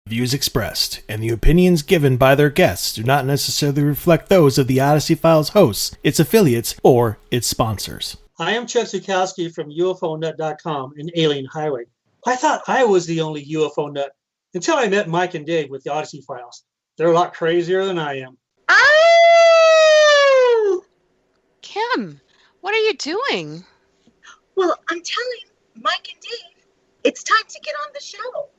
Views expressed and the opinions given by their guests do not necessarily reflect those of the Odyssey Files hosts, its affiliates, or its sponsors. I am Chuck Zukowski from UFONut.com and Alien Highway. I thought I was the only UFO nut until I met Mike and Dave with the Odyssey Files. They're a lot crazier than I am. Oh! Kim, what are you doing? Well, I'm telling Mike and Dave it's time to get on the show.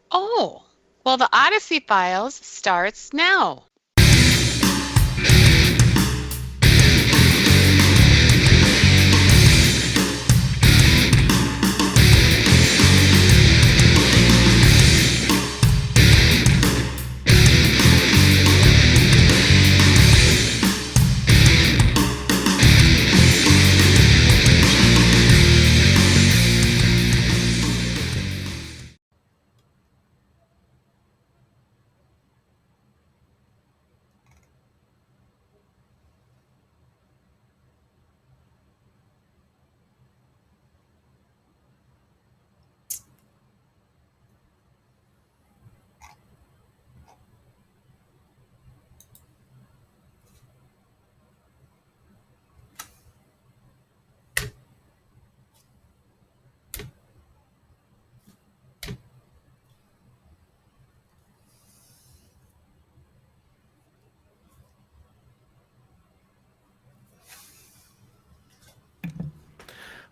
Oh, well, the Odyssey Files starts now.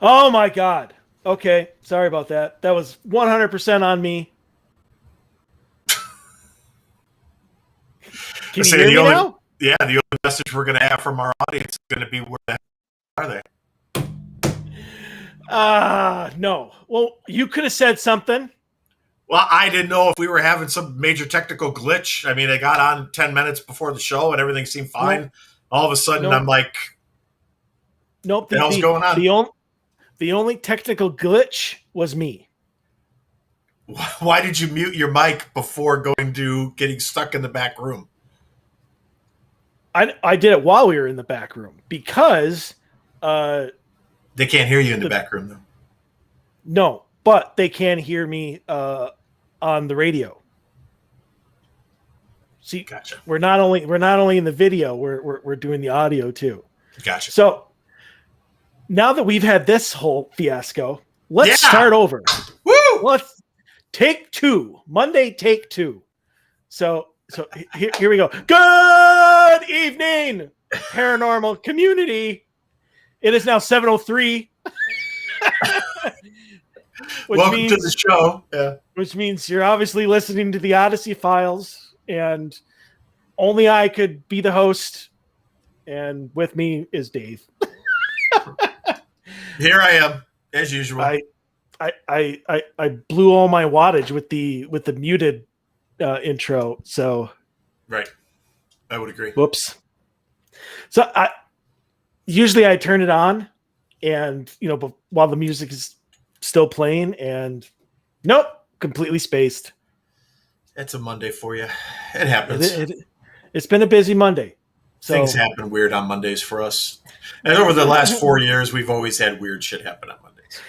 Oh my God. Okay, sorry about that. That was 100% on me. Can you hear me now? Yeah, the only message we're going to have from our audience is going to be, where the heck are they? No. Well, you could have said something. Well, I didn't know if we were having some major technical glitch. I mean, I got on 10 minutes before the show and everything seemed fine. Nope. All of a sudden, I'm like, nope. What the hell's going on? The only technical glitch was me. Why did you mute your mic before getting stuck in the back room? I did it while we were in the back room because they can't hear you in the back room though. No, but they can hear me on the radio. See, gotcha. We're not only in the video, we're doing the audio too. Gotcha. So now that we've had this whole fiasco, let's start over. Woo! Let's take two. Monday, take two. So here we go. Good evening, paranormal community. It is now 7:03. Welcome to the show. Yeah. Which means you're obviously listening to the Odyssey Files, and only I could be the host, and with me is Dave. Here I am, as usual. I blew all my wattage with the muted intro, so right. I would agree. Whoops. So usually I turn it on, and but while the music is still playing, and nope, completely spaced. It's a Monday for you. It happens. It's been a busy Monday. So, things happen weird on Mondays for us. And over the last 4 years, we've always had weird shit happen on Mondays.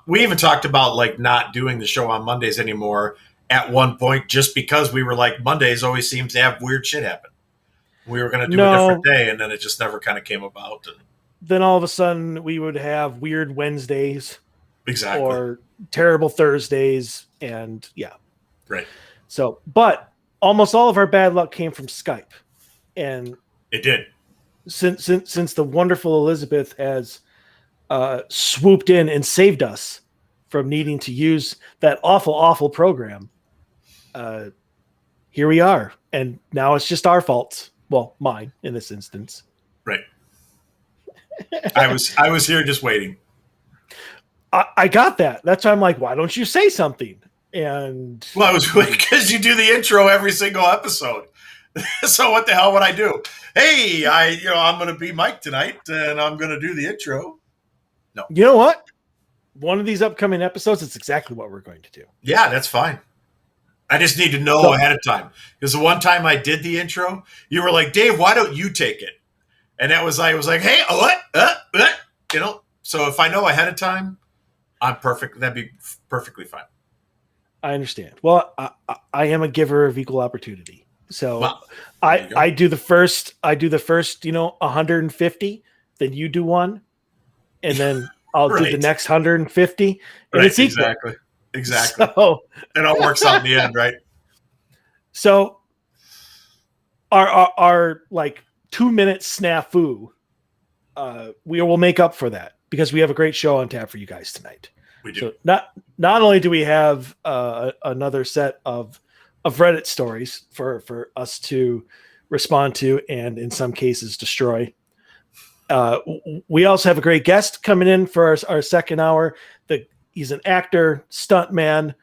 We even talked about like not doing the show on Mondays anymore at one point, just because we were like, Mondays always seems to have weird shit happen. We were going to do a different day, and then it just never kind of came about. Then all of a sudden, we would have weird Wednesdays. Exactly. Or terrible Thursdays, and yeah. Right. So, but almost all of our bad luck came from Skype. And it did. Since the wonderful Elizabeth has swooped in and saved us from needing to use that awful program, here we are. And now it's just our fault. Well, mine in this instance. Right. I was here just waiting. I got that. That's why I'm like, why don't you say something? And well, I was because you do the intro every single episode. So what the hell would I do? Hey, I'm going to be Mike tonight, and I'm going to do the intro. No. You know what? One of these upcoming episodes, it's exactly what we're going to do. Yeah, that's fine. I just need to know ahead of time. Because the one time I did the intro, you were like, Dave, why don't you take it? And I was like, hey, what? So if I know ahead of time, I'm perfect. That'd be perfectly fine. I understand. Well, I am a giver of equal opportunity. So Well, I do the first, 150, then you do one, and then I'll do the Right. next 150, and Right, it's equal. Exactly. So, It all works out in the end, right? so our like 2-minute snafu, we will make up for that because we have a great show on tap for you guys tonight. We do. So not only do we have another set of Reddit stories for us to respond to and in some cases destroy. We also have a great guest coming in for our second hour. He's an actor, stuntman,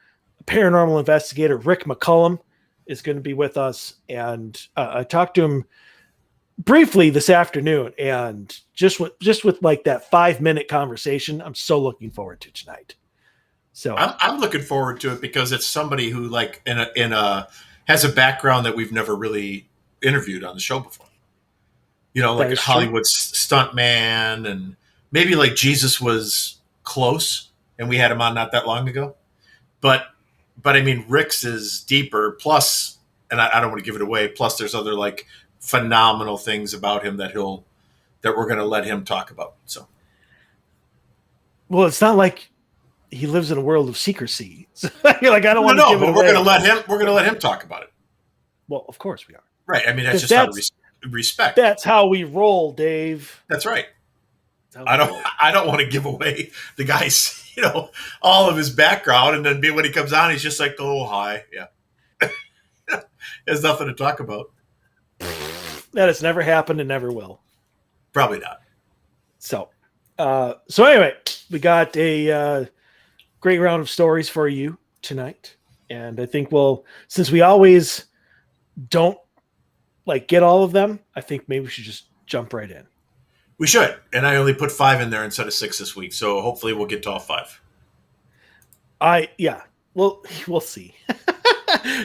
paranormal investigator. Rick McCallum is going to be with us, and I talked to him briefly this afternoon, and just with like that 5-minute conversation, I'm so looking forward to tonight. So I'm looking forward to it because it's somebody who like in a has a background that we've never really interviewed on the show before. You know, like a Hollywood stuntman, and maybe like Jesus was close, and we had him on not that long ago. But I mean, Rick's is deeper. Plus, and I don't want to give it away. Plus, there's other like phenomenal things about him that we're going to let him talk about. So, well, it's not like he lives in a world of secrecy. So, like I don't want to give it away. We're going to let him talk about it. Well, of course we are. Right. I mean, that's just out of respect. That's how we roll, Dave. That's right. I don't want to give away the guy's, all of his background, and then when he comes on, he's just like, "Oh, hi, yeah." There's nothing to talk about. That has never happened and never will. Probably not. So anyway, we got a great round of stories for you tonight, and I think since we always don't get all of them, I think maybe we should just jump right in. We should, and I only put 5 in there instead of 6 this week, so hopefully we'll get to all 5. Well, we'll see.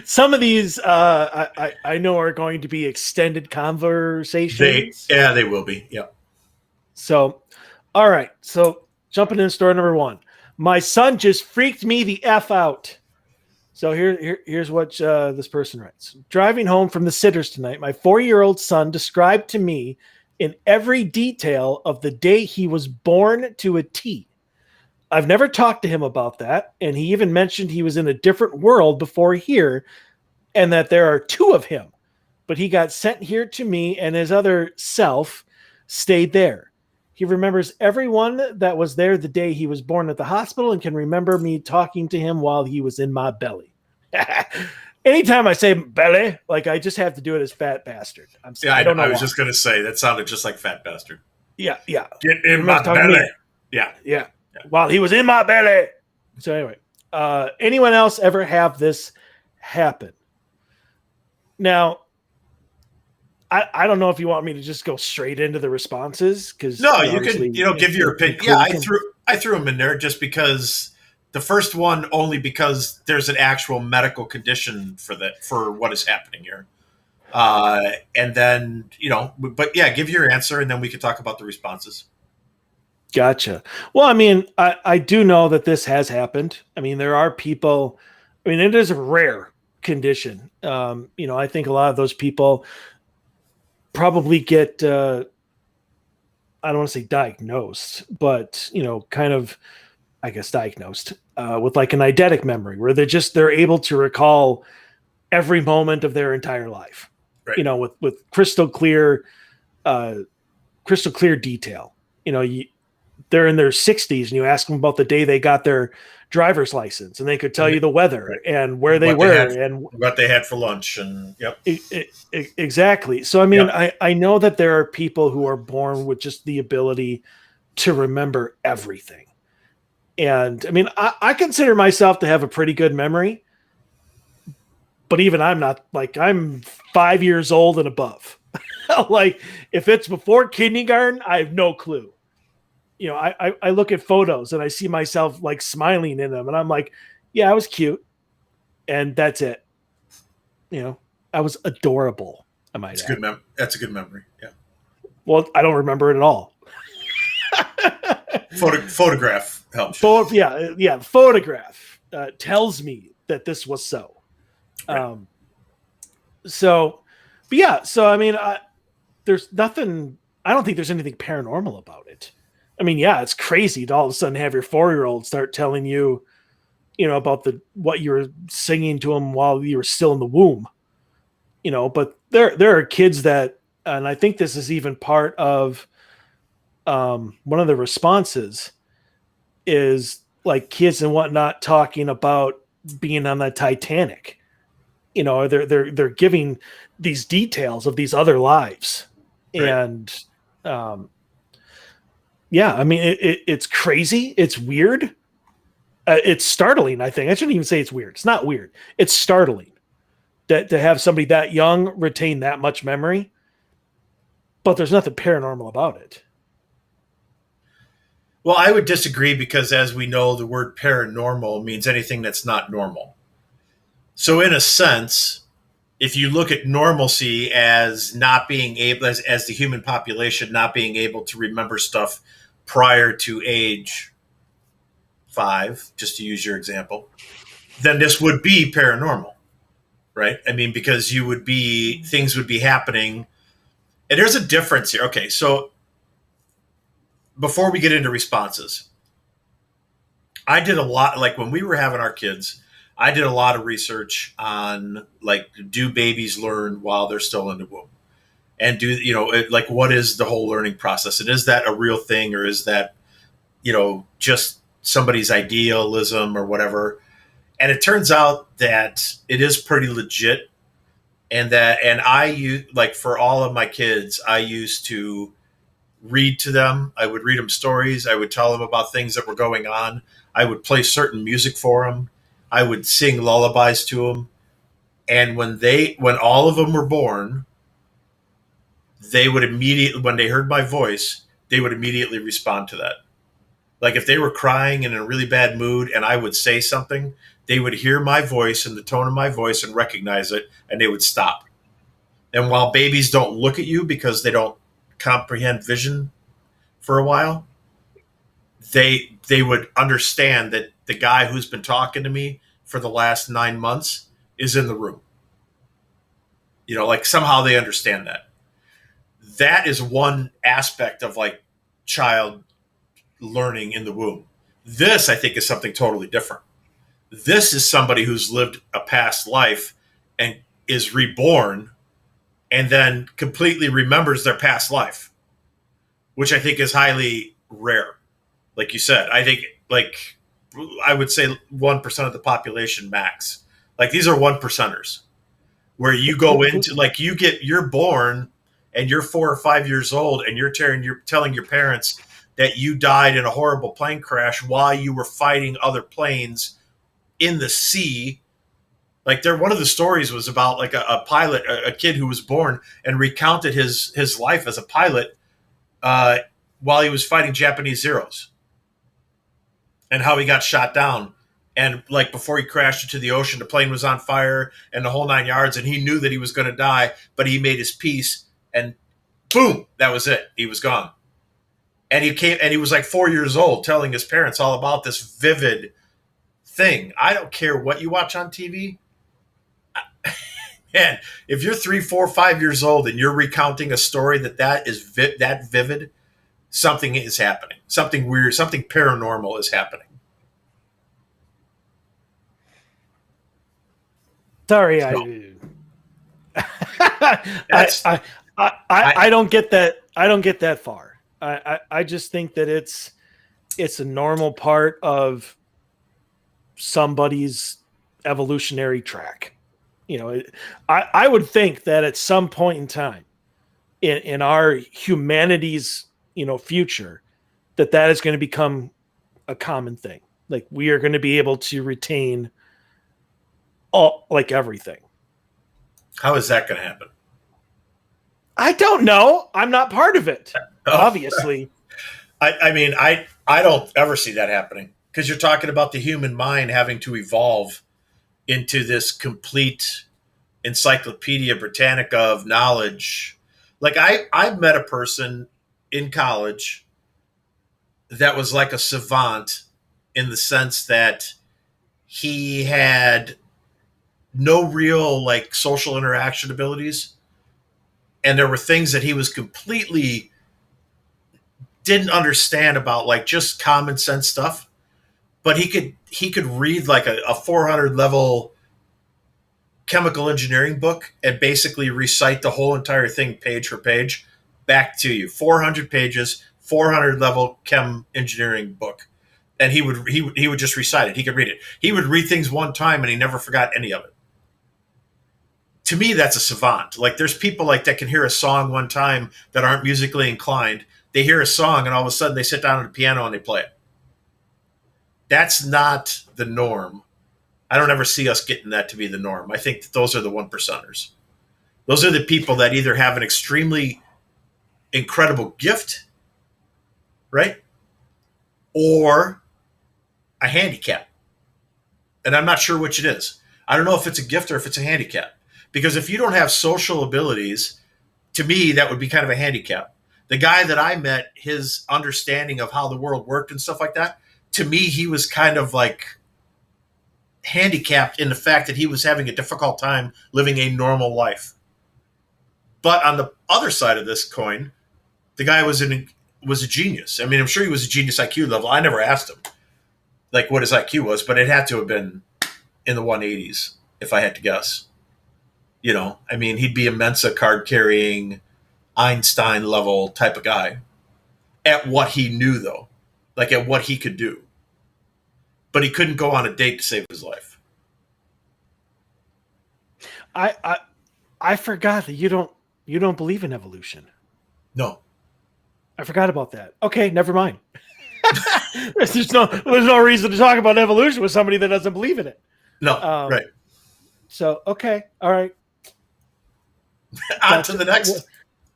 Some of these I know are going to be extended conversations. They will be. Yeah. So, all right. So jumping in story number 1. My son just freaked me the F out. So here's what this person writes. Driving home from the sitters tonight, my 4-year-old son described to me in every detail of the day he was born to a T. I've never talked to him about that, and he even mentioned he was in a different world before here, and that there are 2 of him, but he got sent here to me, and his other self stayed there. He remembers everyone that was there the day he was born at the hospital and can remember me talking to him while he was in my belly. Anytime I say belly, I just have to do it as fat bastard. I don't know. I was just going to say that sounded just like fat bastard. Yeah. Get in my belly. Yeah. While he was in my belly. So anyway, anyone else ever have this happen? Now, I don't know if you want me to just go straight into the responses because you can give your opinion. Yeah, I threw them in there just because. The first one only because there's an actual medical condition for what is happening here. And then, but yeah, give your answer and then we can talk about the responses. Gotcha. Well, I mean, I do know that this has happened. I mean, there are people, it is a rare condition. I think a lot of those people probably get, I don't want to say diagnosed, but, kind of, I guess, diagnosed with an eidetic memory where they're able to recall every moment of their entire life, right. With crystal clear detail. They're in their 60s and you ask them about the day they got their driver's license and they could tell you the weather and where they were and what they had for lunch. And yep. Exactly. So, I know that there are people who are born with just the ability to remember everything. And I consider myself to have a pretty good memory, but even I'm not I'm 5 years old and above. If it's before kindergarten, I have no clue. I look at photos and I see myself smiling in them and I'm like, yeah, I was cute. And that's it. I was adorable. I might add. That's a good memory. Yeah. Well, I don't remember it at all. Photograph helps. Photograph tells me that this was so. Right. But yeah, so I mean, there's nothing. I don't think there's anything paranormal about it. I mean, yeah, it's crazy to all of a sudden have your 4-year-old start telling you, about what you were singing to him while you were still in the womb. But there are kids that, and I think this is even part of one of the responses is like kids and whatnot talking about being on the Titanic. They're giving these details of these other lives, Right. and yeah, I mean it's crazy, it's weird, it's startling. I think I shouldn't even say it's weird. It's not weird. It's startling that to have somebody that young retain that much memory, but there's nothing paranormal about it. Well, I would disagree because, as we know, the word paranormal means anything that's not normal. So, in a sense, if you look at normalcy as not being able, as the human population not being able to remember stuff prior to age 5, just to use your example, then this would be paranormal, right? I mean, because things would be happening. And there's a difference here. Okay, so before we get into responses, I did a lot, like when we were having our kids, I did a lot of research on like, do babies learn while they're still in the womb? And like, what is the whole learning process? And is that a real thing, or is that, just somebody's idealism or whatever? And it turns out that it is pretty legit. And I use, like, for all of my kids, I used to read to them. I would read them stories. I would tell them about things that were going on. I would play certain music for them. I would sing lullabies to them. And when all of them were born, they would immediately, when they heard my voice, they would immediately respond to that. Like if they were crying and in a really bad mood and I would say something, they would hear my voice and the tone of my voice and recognize it, and they would stop. And while babies don't look at you because they don't comprehend vision for a while, they would understand that the guy who's been talking to me for the last 9 months is in the room. Like somehow they understand that. That is one aspect of like child learning in the womb. This, I think, is something totally different. This is somebody who's lived a past life and is reborn and then completely remembers their past life, which I think is highly rare. Like you said, I think, like, I would say 1% of the population max. Like, these are 1%ers where you go into, like, you're born and you're 4 or 5 years old and you're telling your parents that you died in a horrible plane crash while you were fighting other planes in the sea. Like, one of the stories was about like a pilot, a kid who was born and recounted his life as a pilot while he was fighting Japanese Zeros, and how he got shot down. And like before he crashed into the ocean, the plane was on fire and the whole 9 yards, and he knew that he was going to die, but he made his peace, and boom, that was it. He was gone. And he was like 4 years old telling his parents all about this vivid thing. I don't care what you watch on TV. Man, if you're 3, 4, 5 years old and you're recounting a story that is that vivid, something is happening. Something weird, something paranormal is happening. Sorry, I don't get that. I don't get that far. I just think that it's a normal part of somebody's evolutionary track. I would think that at some point in time in our humanity's future, that is going to become a common thing. Like, we are going to be able to retain everything. How is that going to happen? I don't know. I'm not part of it. Obviously. I mean, I don't ever see that happening, because you're talking about the human mind having to evolve into this complete Encyclopedia Britannica of knowledge. Like, I met a person in college that was like a savant, in the sense that he had no real like social interaction abilities, and there were things that he was completely didn't understand about, like just common sense stuff. But he could read like a 400 level chemical engineering book and basically recite the whole entire thing page for page back to you. 400 pages, 400 level chem engineering book, and he would just recite it. He could read it. He would read things one time and he never forgot any of it. To me, that's a savant. Like there's people like that can hear a song one time that aren't musically inclined. They hear a song and all of a sudden they sit down at the piano and they play it. That's not the norm. I don't ever see us getting that to be the norm. I think that those are the 1%ers. Those are the people that either have an extremely incredible gift, right? Or a handicap. And I'm not sure which it is. I don't know if it's a gift or if it's a handicap. Because if you don't have social abilities, to me, that would be kind of a handicap. The guy that I met, his understanding of how the world worked and stuff like that, to me, he was kind of like handicapped in the fact that he was having a difficult time living a normal life. But on the other side of this coin, the guy was a genius. I mean, I'm sure he was a genius IQ level. I never asked him like what his IQ was, but it had to have been in the 180s if I had to guess. You know, I mean, he'd be a Mensa card carrying Einstein level type of guy at what he knew, though, like at what he could do. But he couldn't go on a date to save his life. I forgot that you don't believe in evolution. No. I forgot about that. Okay, never mind. there's no reason to talk about evolution with somebody that doesn't believe in it. No, right. So, okay, all right. On to the next.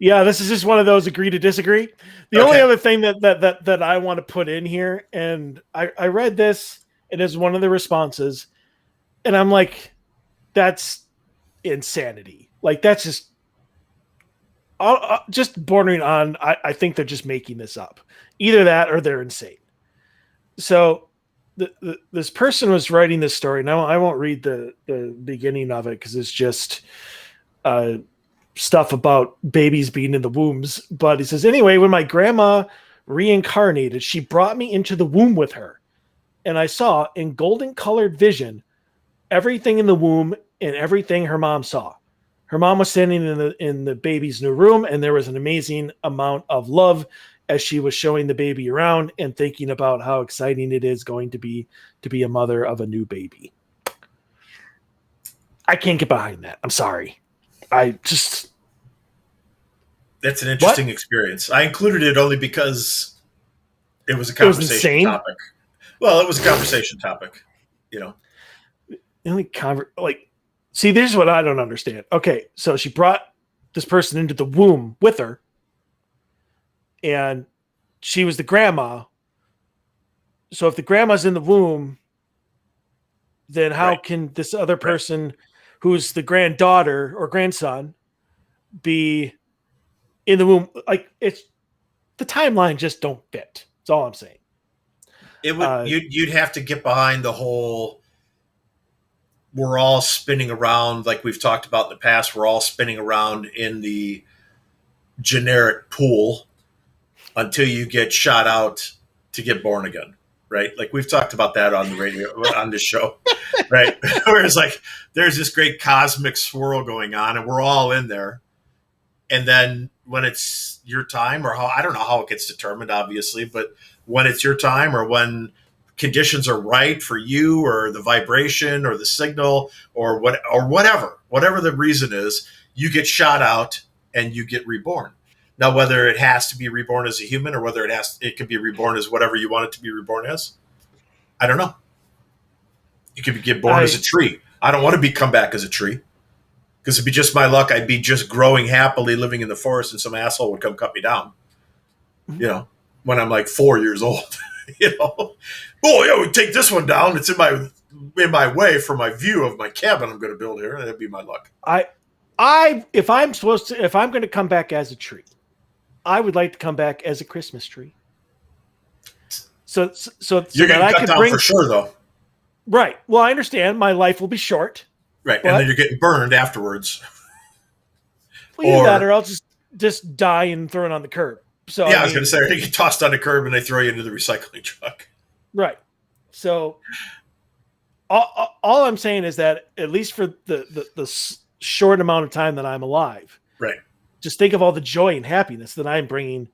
Yeah, this is just one of those agree to disagree. The only other thing that I want to put in here, and I read this, and it's one of the responses, and I'm like, that's insanity. Like, that's just bordering on, I think they're just making this up. Either that or they're insane. So this person was writing this story. Now, I won't read the beginning of it because it's just stuff about babies being in the wombs. But he says, anyway, when my grandma reincarnated, she brought me into the womb with her. And I saw in golden colored vision everything in the womb and everything her mom saw. Her mom was standing in the baby's new room, and there was an amazing amount of love as she was showing the baby around and thinking about how exciting it is going to be a mother of a new baby. I can't get behind that. I'm sorry. That's an interesting experience. I included it only because it was a conversation topic. Well, it was a conversation topic, you know. The only see, this is what I don't understand. Okay, so she brought this person into the womb with her, and she was the grandma. So if the grandma's in the womb, then how can this other person who's the granddaughter or grandson be in the womb? Like, it's the timeline just don't fit. That's all I'm saying. It would you'd have to get behind the whole we're all spinning around, like we've talked about in the past, we're all spinning around in the generic pool until you get shot out to get born again, right? Like we've talked about that on the radio, on this show, right? Where it's like there's this great cosmic swirl going on and we're all in there. And then when it's your time, or I don't know how it gets determined, obviously, but when it's your time or when conditions are right for you or the vibration or the signal or whatever the reason is, you get shot out and you get reborn. Now, whether it has to be reborn as a human or whether it could be reborn as whatever you want it to be reborn as, I don't know. You could get born as a tree. I don't want to come back as a tree because it'd be just my luck. I'd be just growing happily living in the forest and some asshole would come cut me down, you know, when I'm like 4 years old. You know, oh yeah, we take this one down. It's in my way for my view of my cabin I'm going to build here. That'd be my luck. If I'm going to come back as a tree, I would like to come back as a Christmas tree. So you're that getting I cut could down bring for sure, though. Right. Well, I understand my life will be short. Right. And then you're getting burned afterwards. Well, either that or I'll just die and throw it on the curb. So yeah, I was going to say, you get tossed on the curb and they throw you into the recycling truck. Right. So all I'm saying is that at least for the short amount of time that I'm alive, right, just think of all the joy and happiness that I'm bringing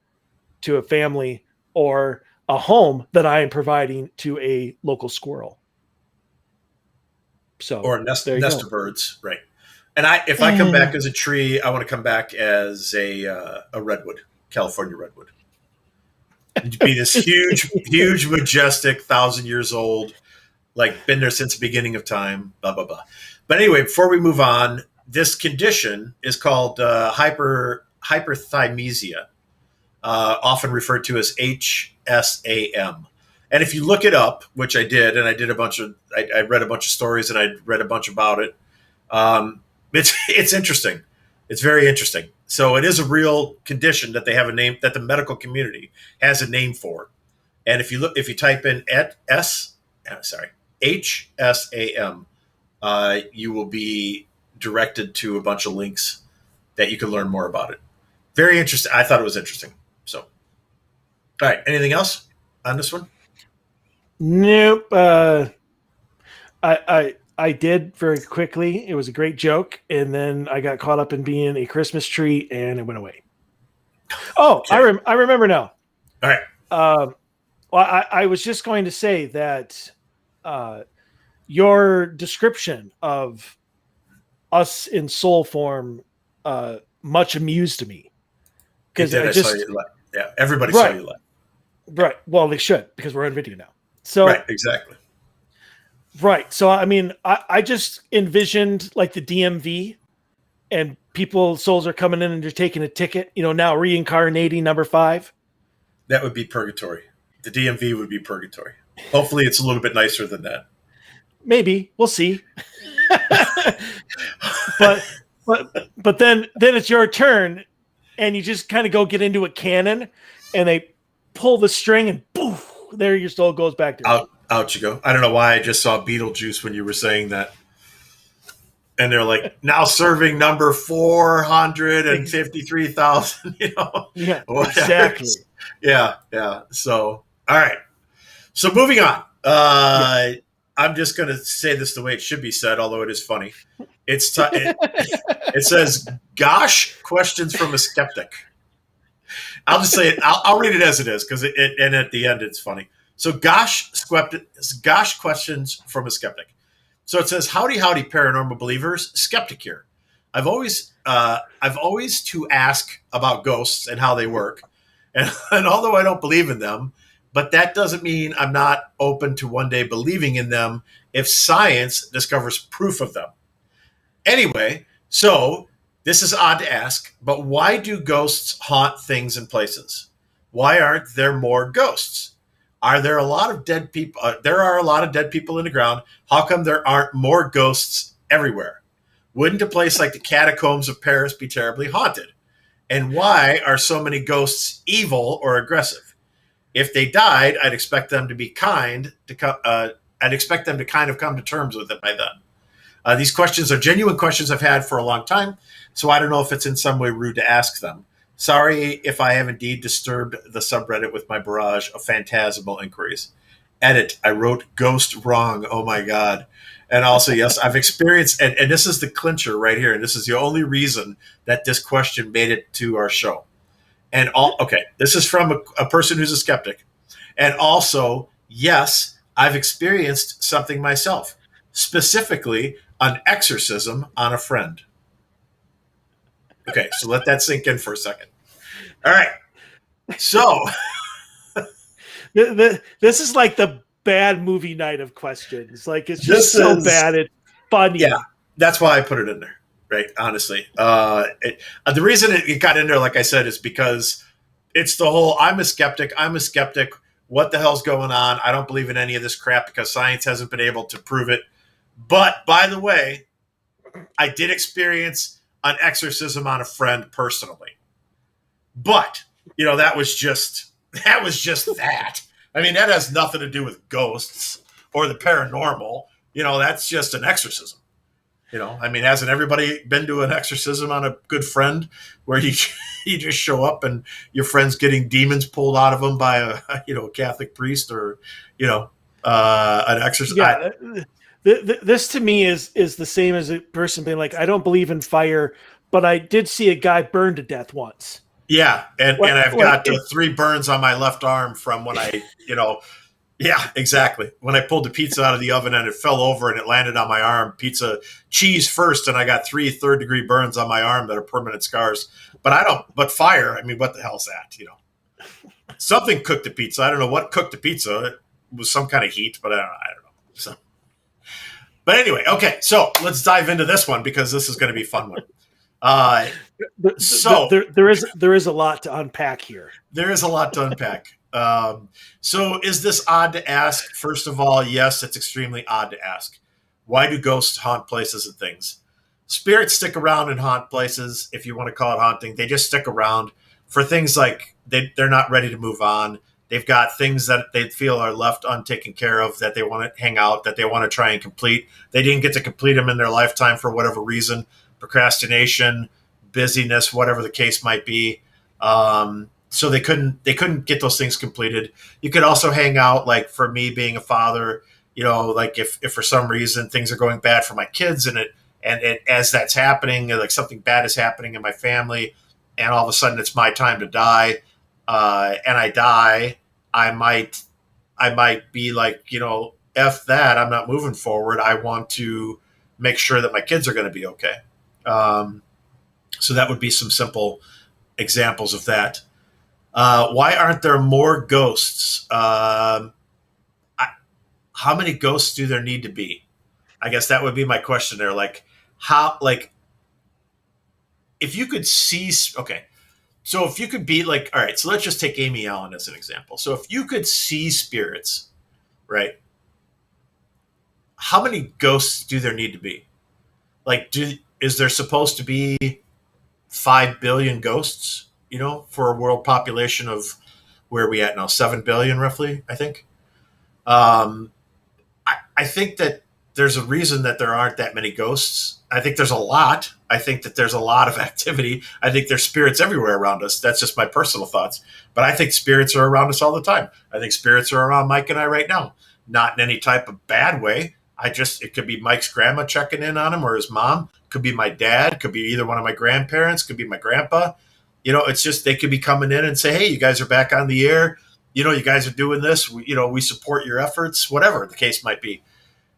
to a family or a home that I am providing to a local squirrel. So, or a nest of birds, right? And if I come back as a tree, I want to come back as a redwood, California redwood. It'd be this huge, majestic, 1,000 years old, like been there since the beginning of time, blah, blah, blah. But anyway, before we move on, this condition is called hyperthymesia, often referred to as HSAM. And if you look it up, which I did, and I read a bunch of stories and I read a bunch about it. It's interesting. It's very interesting. So it is a real condition that they have a name, that the medical community has a name for. And if you type in HSAM, you will be directed to a bunch of links that you can learn more about it. Very interesting. I thought it was interesting. So, all right. Anything else on this one? Nope. I did very quickly. It was a great joke, and then I got caught up in being a Christmas tree, and it went away. Oh, okay. I remember now. All right. Well, I was just going to say that your description of us in soul form much amused me. Because I saw you laugh. Yeah, everybody saw you laugh. Right. Well, they should, because we're on video now. So right, exactly. Right. So, I mean, I just envisioned like the DMV and souls are coming in and they're taking a ticket, now reincarnating number 5. That would be purgatory. The DMV would be purgatory. Hopefully it's a little bit nicer than that. Maybe. We'll see. but then it's your turn and you just kind of go get into a cannon and they pull the string and poof, there your soul goes back to out you go. I don't know why I just saw Beetlejuice when you were saying that. And they're like, now serving number 453,000, Yeah, whatever. Exactly. Yeah. So, all right. So moving on. I'm just going to say this the way it should be said, although it is funny. It says, gosh, questions from a skeptic. I'll just say it. I'll read it as it is, and at the end it's funny. So gosh questions from a skeptic. So it says, howdy, paranormal believers, skeptic here. I've always to ask about ghosts and how they work. And although I don't believe in them, but that doesn't mean I'm not open to one day believing in them if science discovers proof of them. Anyway, so this is odd to ask, but why do ghosts haunt things and places? Why aren't there more ghosts? Are there a lot of dead people? There are a lot of dead people in the ground. How come there aren't more ghosts everywhere? Wouldn't a place like the catacombs of Paris be terribly haunted? And why are so many ghosts evil or aggressive? If they died, I'd expect them to be kind. I'd expect them to kind of come to terms with it by then. These questions are genuine questions I've had for a long time, so I don't know if it's in some way rude to ask them. Sorry if I have indeed disturbed the subreddit with my barrage of phantasmal inquiries. Edit, I wrote ghost wrong. Oh my God. And also, yes, I've experienced, and this is the clincher right here, and this is the only reason that this question made it to our show. And this is from a person who's a skeptic. And also, yes, I've experienced something myself, specifically an exorcism on a friend. Okay, so let that sink in for a second. All right. So this is like the bad movie night of questions. Like it's just so bad it's funny. Yeah, that's why I put it in there. Right, honestly. The reason it got in there, like I said, is because it's the whole I'm a skeptic. What the hell's going on? I don't believe in any of this crap because science hasn't been able to prove it. But by the way, I did experience an exorcism on a friend personally. But, that was just that. I mean, that has nothing to do with ghosts or the paranormal, that's just an exorcism. I mean, hasn't everybody been to an exorcism on a good friend where you you just show up and your friend's getting demons pulled out of them by a Catholic priest or an exorcist? Yeah, this to me is the same as a person being like, I don't believe in fire, but I did see a guy burn to death once. Yeah, and I've got 3 burns on my left arm from when I Yeah, exactly. When I pulled the pizza out of the oven and it fell over and it landed on my arm, pizza cheese first, and I got 3 third-degree burns on my arm that are permanent scars. But fire, I mean, what the hell's that? Something cooked the pizza. I don't know what cooked the pizza. It was some kind of heat, but I don't know. So, but anyway, okay. So let's dive into this one because this is going to be a fun one. There is a lot to unpack here. There is a lot to unpack. So is this odd to ask? First of all, yes, it's extremely odd to ask. Why do ghosts haunt places and things? Spirits stick around and haunt places, if you want to call it haunting. They just stick around for things like they're not ready to move on. They've got things that they feel are left untaken care of that they want to hang out, that they want to try and complete. They didn't get to complete them in their lifetime for whatever reason, procrastination, busyness, whatever the case might be. So they couldn't get those things completed. You could also hang out, like for me being a father, like if for some reason things are going bad for my kids and as that's happening, like something bad is happening in my family, and all of a sudden it's my time to die, and I die, I might be like, F that, I'm not moving forward. I want to make sure that my kids are going to be okay. So that would be some simple examples of that. Why aren't there more ghosts? How many ghosts do there need to be? I guess that would be my question there. If you could see, okay. So if you could be all right, so let's just take Amy Allen as an example. So if you could see spirits, right? How many ghosts do there need to be? Is there supposed to be 5 billion ghosts? For a world population of where are we at now? 7 billion, roughly, I think. I think that there's a reason that there aren't that many ghosts. I think there's a lot. I think that there's a lot of activity. I think there's spirits everywhere around us. That's just my personal thoughts. But I think spirits are around us all the time. I think spirits are around Mike and I right now. Not in any type of bad way. It could be Mike's grandma checking in on him or his mom. Could be my dad. Could be either one of my grandparents. Could be my grandpa. It's just they could be coming in and say, hey, you guys are back on the air. You guys are doing this. We support your efforts, whatever the case might be.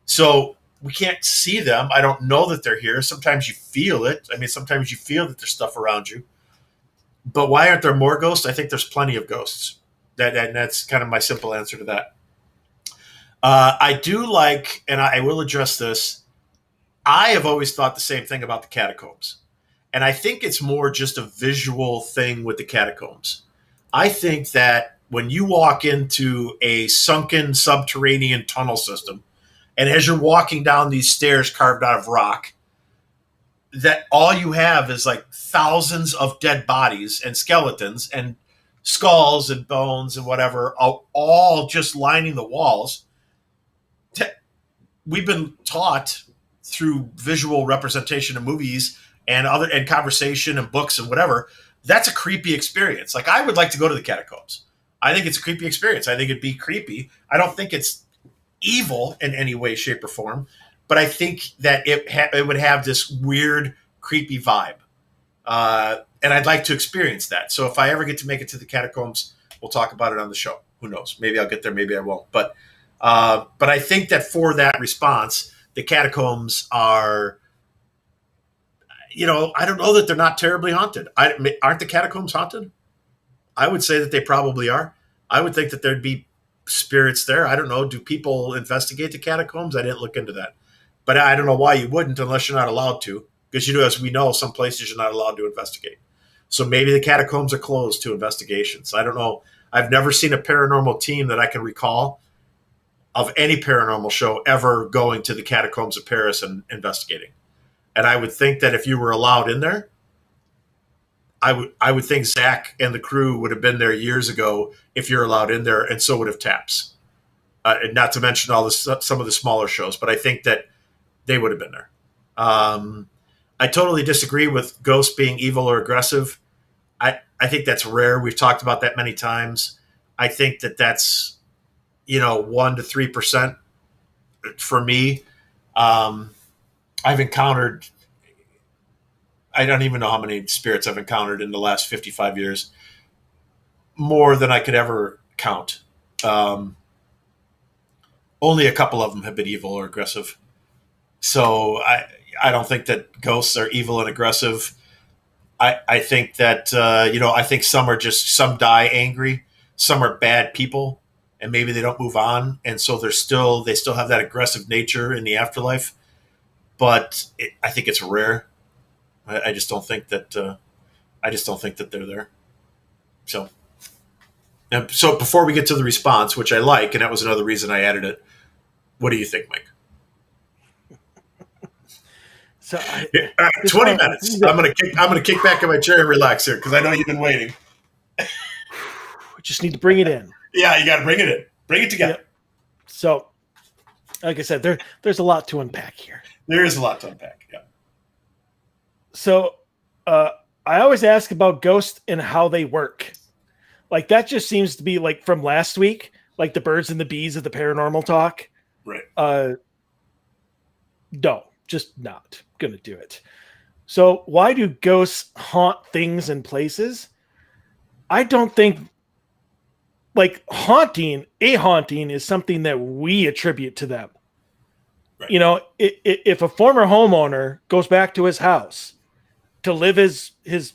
So we can't see them. I don't know that they're here. Sometimes you feel it. I mean, sometimes you feel that there's stuff around you. But why aren't there more ghosts? I think there's plenty of ghosts. That's kind of my simple answer to that. I do like, and I will address this, I have always thought the same thing about the catacombs. And I think it's more just a visual thing with the catacombs. I think that when you walk into a sunken subterranean tunnel system, and as you're walking down these stairs carved out of rock, that all you have is like thousands of dead bodies and skeletons and skulls and bones and whatever, all just lining the walls. We've been taught through visual representation of movies and conversation and books and whatever, that's a creepy experience. Like, I would like to go to the catacombs. I think it's a creepy experience. I think it'd be creepy. I don't think it's evil in any way, shape, or form, but I think that it would have this weird, creepy vibe. And I'd like to experience that. So if I ever get to make it to the catacombs, we'll talk about it on the show. Who knows? Maybe I'll get there. Maybe I won't. But I think that for that response, the catacombs are, I don't know that they're not terribly haunted. Aren't the catacombs haunted? I would say that they probably are. I would think that there'd be spirits there. I don't know. Do people investigate the catacombs? I didn't look into that. But I don't know why you wouldn't unless you're not allowed to. Because, as we know, some places you're not allowed to investigate. So maybe the catacombs are closed to investigations. I don't know. I've never seen a paranormal team that I can recall of any paranormal show ever going to the catacombs of Paris and investigating. And I would think that if you were allowed in there, I would think Zach and the crew would have been there years ago if you're allowed in there, and so would have Taps. not to mention some of the smaller shows. But I think that they would have been there. I totally disagree with ghosts being evil or aggressive. I think that's rare. We've talked about that many times. I think that's 1 to 3% for me. I've encountered, I don't even know how many spirits I've encountered in the last 55 years, more than I could ever count. Only a couple of them have been evil or aggressive. So I don't think that ghosts are evil and aggressive. I think that, I think some die angry. Some are bad people and maybe they don't move on. And so they still have that aggressive nature in the afterlife. But I think it's rare. I just don't think that, they're there. So before we get to the response, which I like, and that was another reason I added it. What do you think, Mike? So 20 minutes. I'm gonna kick back in my chair and relax here because I know you've been waiting. We just need to bring it in. Yeah, you got to bring it in. Bring it together. Yep. So, like I said, there's a lot to unpack here. There is a lot to unpack. Yeah. So, I always ask about ghosts and how they work. Like that just seems to be like from last week, like the birds and the bees of the paranormal talk. Right. No, just not gonna do it. So why do ghosts haunt things and places? I don't think like haunting is something that we attribute to them. Right. If a former homeowner goes back to his house to live his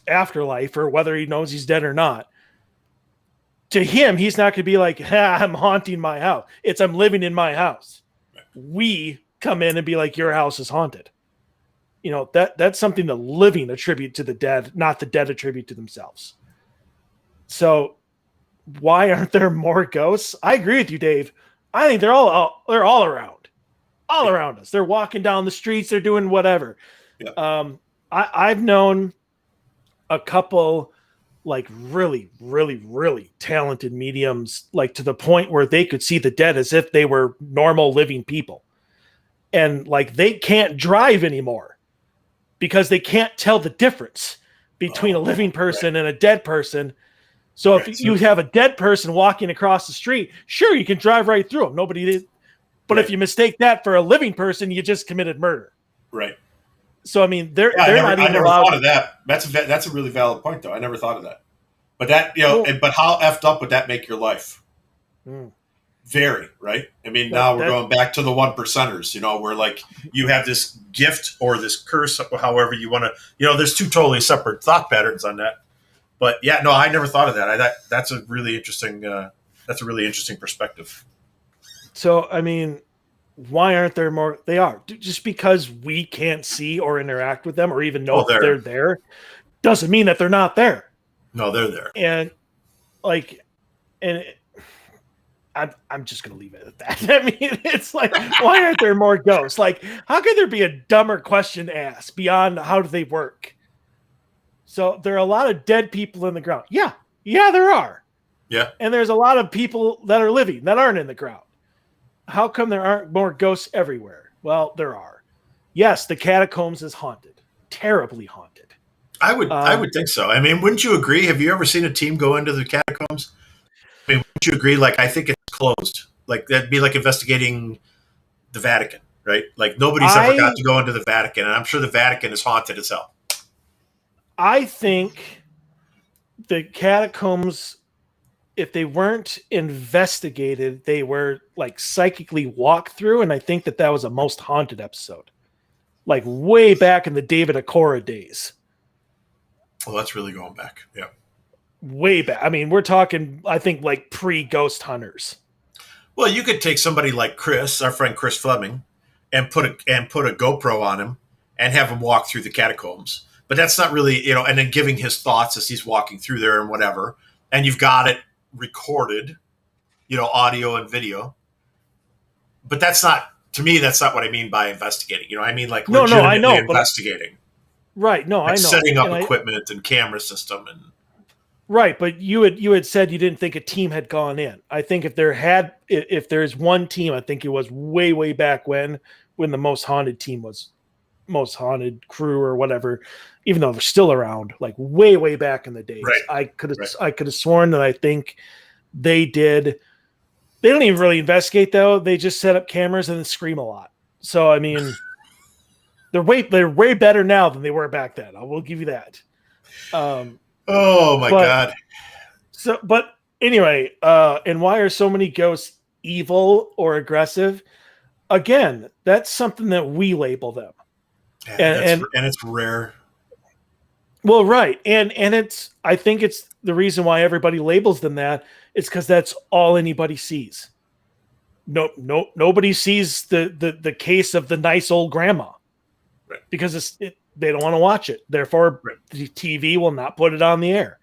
afterlife, or whether he knows he's dead or not, to him, he's not going to be like, I'm haunting my house. It's I'm living in my house. Right. We come in and be like, your house is haunted. That's something the living attribute to the dead, not the dead attribute to themselves. So why aren't there more ghosts? I agree with you, Dave. I think they're all around us. They're walking down the streets. They're doing whatever. Yeah. I've known a couple like really, really, really talented mediums, like to the point where they could see the dead as if they were normal living people. And like they can't drive anymore because they can't tell the difference between a living person and a dead person. So if you have a dead person walking across the street, sure, you can drive right through them. Nobody did. But if you mistake that for a living person, you just committed murder. Right. So, I mean, they're not even allowed. I never thought of that. That's a really valid point, though. I never thought of that. But that, but how effed up would that make your life? Very, right? I mean, now we're going back to the 1%ers, where like you have this gift or this curse, however you want to, there's two totally separate thought patterns on that. But yeah, no, I never thought of that. That's a really interesting perspective. So, I mean, why aren't there more? They are. Just because we can't see or interact with them or even know if they're there doesn't mean that they're not there. No, they're there. And I'm just going to leave it at that. I mean, it's like, why aren't there more ghosts? Like, how could there be a dumber question asked beyond how do they work? So there are a lot of dead people in the ground. Yeah, there are. Yeah. And there's a lot of people that are living that aren't in the ground. How come there aren't more ghosts everywhere? Well, there are. Yes, the catacombs is haunted. Terribly haunted. I would think so. I mean, wouldn't you agree? Have you ever seen a team go into the catacombs? I mean, wouldn't you agree? Like, I think it's closed. Like, that'd be like investigating the Vatican, right? Like, nobody's ever got to go into the Vatican, and I'm sure the Vatican is haunted as hell. I think the catacombs, if they weren't investigated, they were like psychically walked through, and I think that was a most haunted episode. Like, way back in the David Okora days. Well, that's really going back. Yeah. Way back. I mean, we're talking, I think, like pre-Ghost Hunters. Well, you could take somebody like Chris, our friend Chris Fleming, and put a GoPro on him and have him walk through the catacombs. But that's not really, and then giving his thoughts as he's walking through there and whatever. And you've got it recorded, audio and video. But that's not, to me, that's not what I mean by investigating. I mean, like, legitimately I know, investigating. Right. No, like I know. Setting up equipment and camera system. Right, but you had said you didn't think a team had gone in. I think if there's one team, I think it was way back when the Most Haunted team was Most Haunted crew or whatever, even though they're still around, like way back in the days. Right. I could have sworn that I think they did. They don't even really investigate though. They just set up cameras and then scream a lot. So I mean, they're way better now than they were back then. I will give you that. Oh my God. So, but anyway, and why are so many ghosts evil or aggressive? Again, that's something that we label them. And it's rare. Well, right. And I think it's the reason why everybody labels them that. It's because that's all anybody sees. Nobody sees the case of the nice old grandma. Right. Because they don't want to watch it. Therefore, the TV will not put it on the air.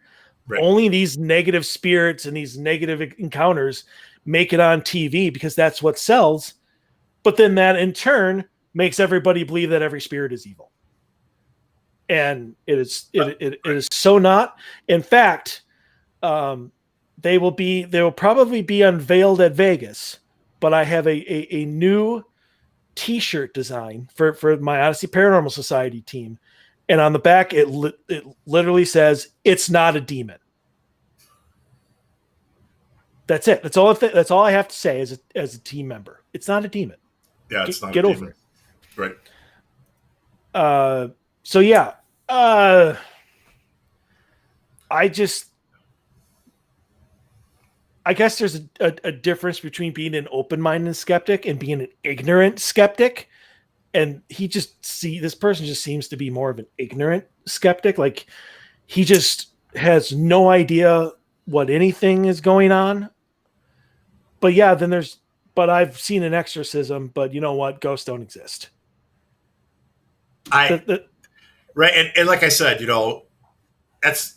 Right. Only these negative spirits and these negative encounters make it on TV because that's what sells. But then that in turn makes everybody believe that every spirit is evil. And it is so not. In fact, they will probably be unveiled at Vegas. But I have a new T-shirt design for my Odyssey Paranormal Society team, and on the back it literally says it's not a demon. That's it. That's all I have to say as a team member. It's not a demon. Yeah, it's not get a over demon. It. Right. So yeah. I guess there's a difference between being an open-minded skeptic and being an ignorant skeptic. And this person just seems to be more of an ignorant skeptic. Like he just has no idea what anything is going on. But yeah, but I've seen an exorcism, but you know what? Ghosts don't exist. Right. And like I said, that's,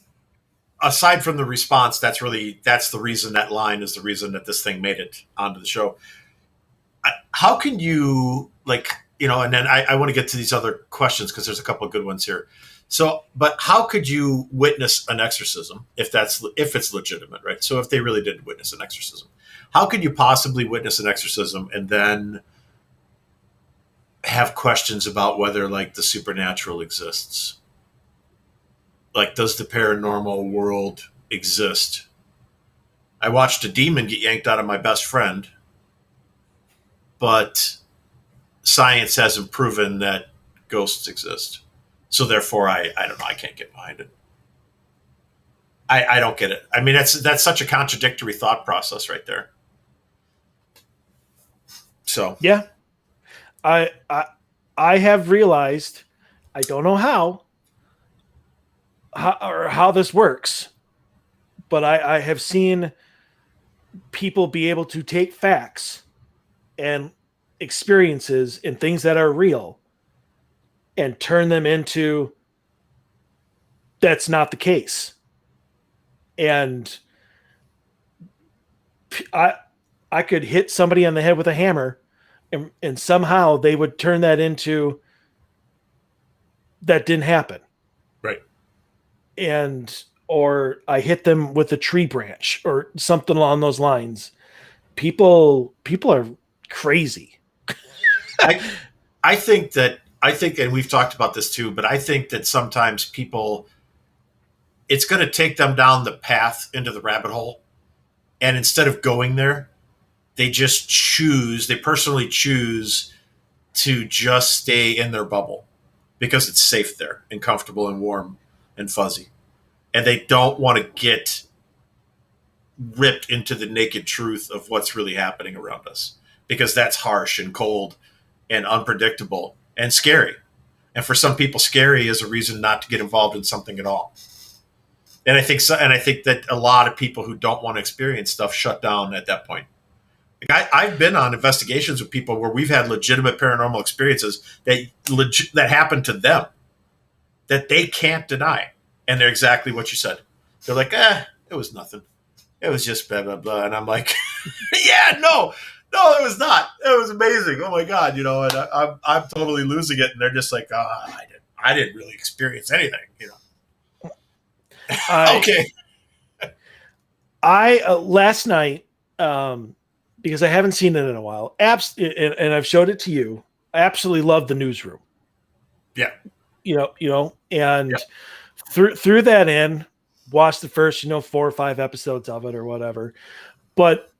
aside from the response, that's the reason that line is the reason that this thing made it onto the show. How can you and then I want to get to these other questions because there's a couple of good ones here. So, but how could you witness an exorcism if it's legitimate, right? So if they really did witness an exorcism, how could you possibly witness an exorcism and then have questions about whether the supernatural exists? Like, does the paranormal world exist? I watched a demon get yanked out of my best friend, but science hasn't proven that ghosts exist. So therefore, I don't know. I can't get behind it. I don't get it. I mean, that's such a contradictory thought process right there. So yeah, I have realized, I don't know how this works, but I have seen people be able to take facts and experiences and things that are real and turn them into that's not the case. And I could hit somebody on the head with a hammer and somehow they would turn that into that didn't happen. Right. Or I hit them with a tree branch or something along those lines. People are crazy. I think, and we've talked about this too, but I think that sometimes people, it's going to take them down the path into the rabbit hole. And instead of going there, they personally choose to just stay in their bubble because it's safe there and comfortable and warm and fuzzy. And they don't want to get ripped into the naked truth of what's really happening around us because that's harsh and cold and unpredictable and scary. And for some people, scary is a reason not to get involved in something at all. And I think that a lot of people who don't want to experience stuff shut down at that point. I've been on investigations with people where we've had legitimate paranormal experiences that happened to them that they can't deny. And they're exactly what you said. They're like, it was nothing. It was just blah, blah, blah. And I'm like, yeah, no, it was not. It was amazing. Oh my God. And I'm totally losing it. And they're just like, I didn't really experience anything, Okay. I last night, because I haven't seen it in a while, and I've showed it to you. I absolutely love the Newsroom. Yeah. And Yeah. through that in, watched the first, 4 or 5 episodes of it or whatever. But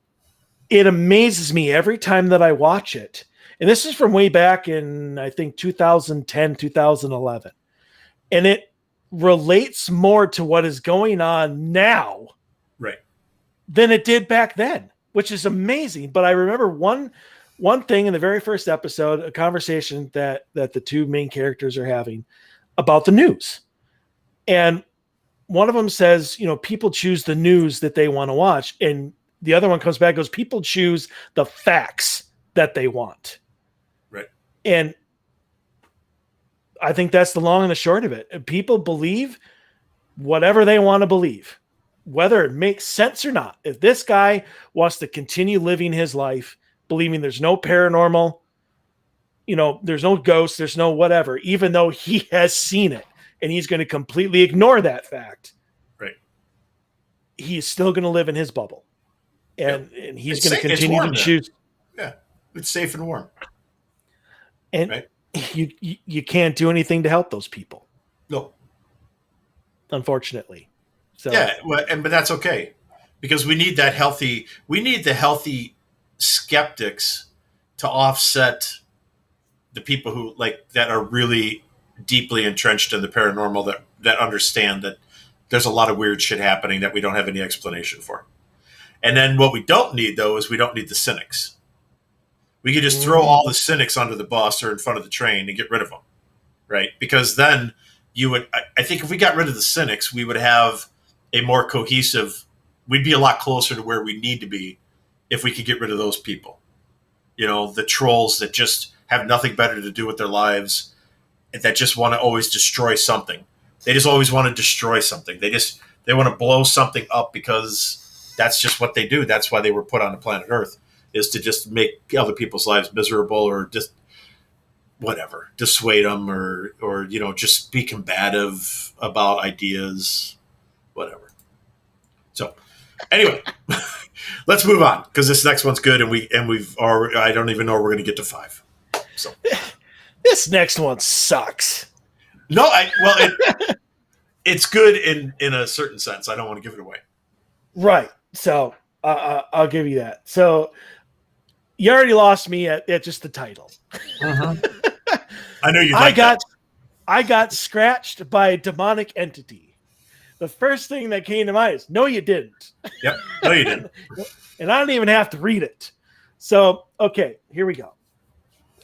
it amazes me every time that I watch it. And this is from way back in, I think, 2010, 2011. And it relates more to what is going on now than it did back then, which is amazing. But I remember one thing in the very first episode, a conversation that the two main characters are having about the news. And one of them says, people choose the news that they want to watch. And the other one comes back and goes, people choose the facts that they want. Right. And I think that's the long and the short of it. People believe whatever they want to believe, whether it makes sense or not. If this guy wants to continue living his life, believing there's no paranormal, there's no ghosts, there's no whatever, even though he has seen it, and he's going to completely ignore that fact. Right. He's still going to live in his bubble. And he's going to continue to choose. Yeah. It's safe and warm. And you can't do anything to help those people. No. Unfortunately. So yeah, but that's okay. Because we need the healthy skeptics to offset the people who that are really deeply entrenched in the paranormal that understand that there's a lot of weird shit happening that we don't have any explanation for. And then what we don't need, though, is we don't need the cynics. We could just throw all the cynics under the bus or in front of the train and get rid of them, right? Because then I think if we got rid of the cynics, we would have a more cohesive, we'd be a lot closer to where we need to be if we could get rid of those people. The trolls that just have nothing better to do with their lives, that just want to always destroy something. They just always want to destroy something. They want to blow something up because that's just what they do. That's why they were put on the planet Earth, is to just make other people's lives miserable or just whatever, dissuade them or just be combative about ideas, whatever. So anyway, let's move on because this next one's good. I don't even know we're going to get to 5. So this next one sucks. No, it's good in a certain sense. I don't want to give it away. Right. So I'll give you that. So you already lost me at just the title. Uh-huh. I know you. I got scratched by a demonic entity. The first thing that came to mind is, no, you didn't. Yep. No, you didn't. And I don't even have to read it. So, okay, here we go.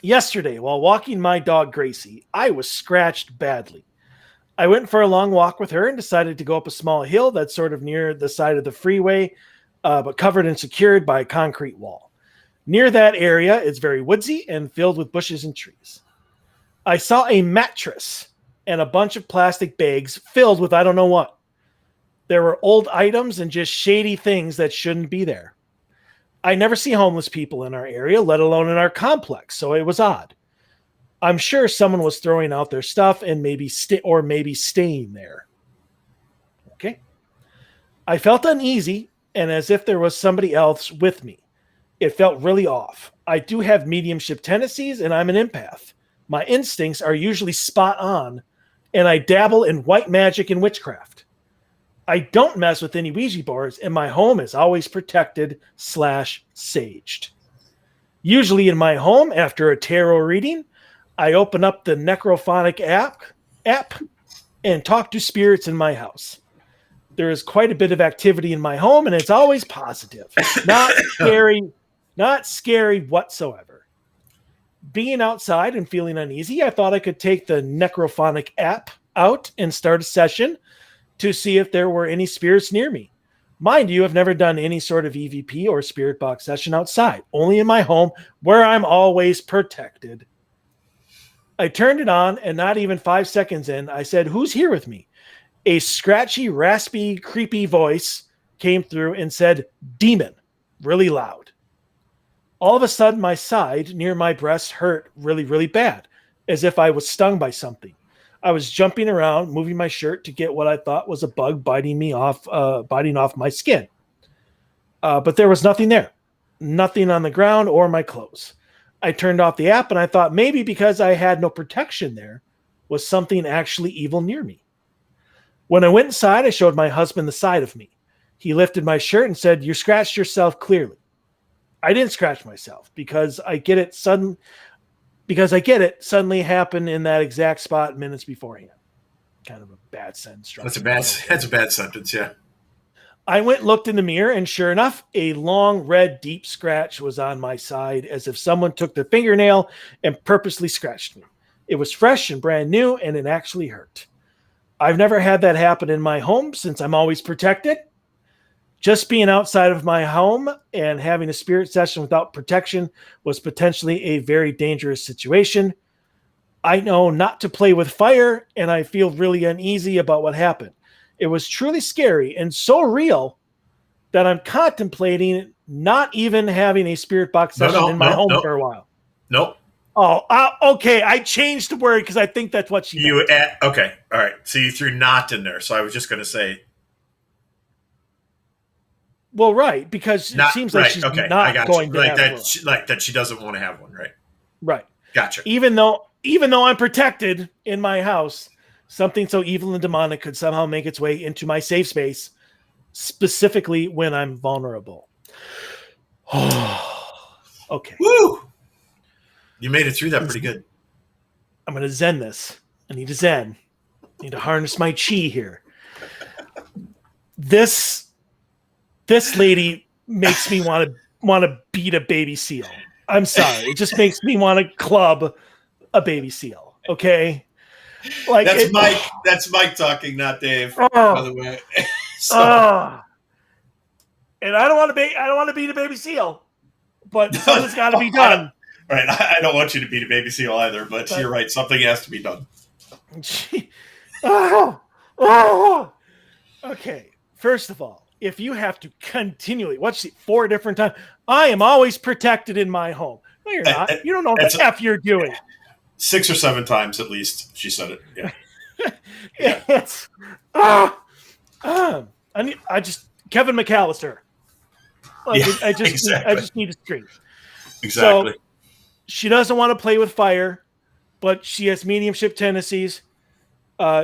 Yesterday, while walking my dog Gracie, I was scratched badly. I went for a long walk with her and decided to go up a small hill that's sort of near the side of the freeway, but covered and secured by a concrete wall. Near that area, it's very woodsy and filled with bushes and trees. I saw a mattress and a bunch of plastic bags filled with I don't know what. There were old items and just shady things that shouldn't be there. I never see homeless people in our area, let alone in our complex, so it was odd. I'm sure someone was throwing out their stuff and maybe staying there. Okay. I felt uneasy and as if there was somebody else with me. It felt really off. I do have mediumship tendencies and I'm an empath. My instincts are usually spot on, and I dabble in white magic and witchcraft. I don't mess with any Ouija boards, and my home is always protected/saged. Usually in my home, after a tarot reading, I open up the necrophonic app and talk to spirits in my house. There is quite a bit of activity in my home, and it's always positive. Not scary whatsoever. Being outside and feeling uneasy, I thought I could take the necrophonic app out and start a session to see if there were any spirits near me. Mind you, I've never done any sort of EVP or spirit box session outside, only in my home where I'm always protected. I turned it on, and not even 5 seconds in, I said, "Who's here with me?" A scratchy, raspy, creepy voice came through and said, "Demon," really loud. All of a sudden, my side near my breast hurt really, really bad, as if I was stung by something. I was jumping around, moving my shirt to get what I thought was a bug biting off my skin. But there was nothing there, nothing on the ground or my clothes. I turned off the app and I thought maybe because I had no protection there was something actually evil near me. When I went inside, I showed my husband the side of me. He lifted my shirt and said, "You scratched yourself clearly." I didn't scratch myself because I get it suddenly happened in that exact spot minutes beforehand. Kind of a bad sentence. That's a bad sentence, yeah. I went and looked in the mirror, and sure enough, a long, red, deep scratch was on my side, as if someone took their fingernail and purposely scratched me. It was fresh and brand new, and it actually hurt. I've never had that happen in my home since I'm always protected. Just being outside of my home and having a spirit session without protection was potentially a very dangerous situation. I know not to play with fire, and I feel really uneasy about what happened. It was truly scary and so real that I'm contemplating not even having a spirit box session in my home for a while. Nope. Oh, okay. I changed the word because I think that's what she meant. Okay. All right. So you threw "not" in there. So I was just going to say. Well, right, because it seems like she's not going to have that. Like that, she doesn't want to have one, right? Right. Gotcha. Even though I'm protected in my house, something so evil and demonic could somehow make its way into my safe space, specifically when I'm vulnerable. Okay. Woo! You made it through that pretty good. I'm going to zen this. I need to zen. I need to harness my chi here. This lady makes me want to beat a baby seal. I'm sorry. It just makes me want to club a baby seal. Okay. Like that's Mike. That's Mike talking, not Dave. By the way. And I don't want to beat a baby seal, but something's got to be done. Right. I don't want you to beat a baby seal either, but you're right. Something has to be done. Okay. First of all, if you have to continually watch it 4 different times, I am always protected in my home. No, you're not. You don't know what the F you're doing. 6 or 7 times at least, she said it. Yeah. It's Kevin McCallister. Like, yeah, I just need a scream. Exactly. So, she doesn't want to play with fire, but she has mediumship tendencies.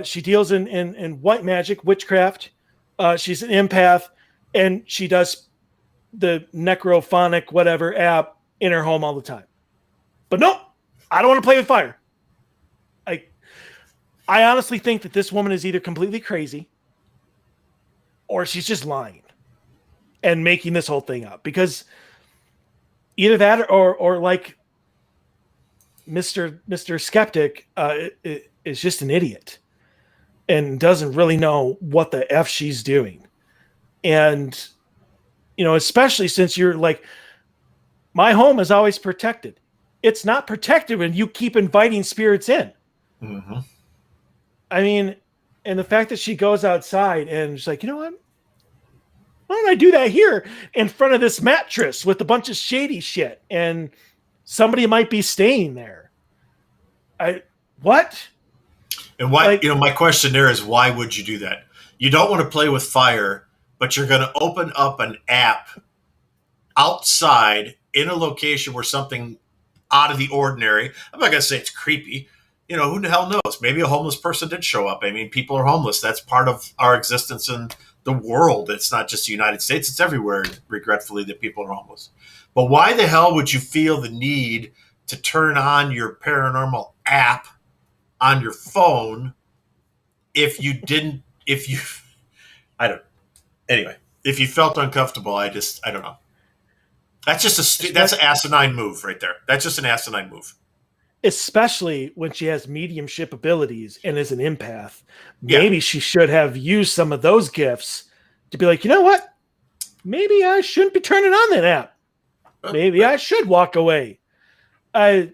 She deals in white magic, witchcraft. She's an empath, and she does the necrophonic whatever app in her home all the time. But no, I don't want to play with fire. I honestly think that this woman is either completely crazy or she's just lying and making this whole thing up, because either that or like Mr. Skeptic is just an idiot and doesn't really know what the F she's doing. And, especially since you're like, my home is always protected. It's not protected when you keep inviting spirits in. Mm-hmm. I mean, and the fact that she goes outside and she's like, you know what? Why don't I do that here in front of this mattress with a bunch of shady shit, and somebody might be staying there. What? And why? My question there is, why would you do that? You don't want to play with fire, but you're going to open up an app outside in a location where something out of the ordinary. I'm not going to say it's creepy. Who the hell knows? Maybe a homeless person did show up. I mean, people are homeless. That's part of our existence in the world. It's not just the United States. It's everywhere, regretfully, that people are homeless. But why the hell would you feel the need to turn on your paranormal app on your phone if you felt uncomfortable? I don't know. That's an asinine move right there. That's just an asinine move. Especially when she has mediumship abilities and is an empath. Maybe she should have used some of those gifts to be like, you know what? Maybe I shouldn't be turning on that app. Maybe I should walk away. If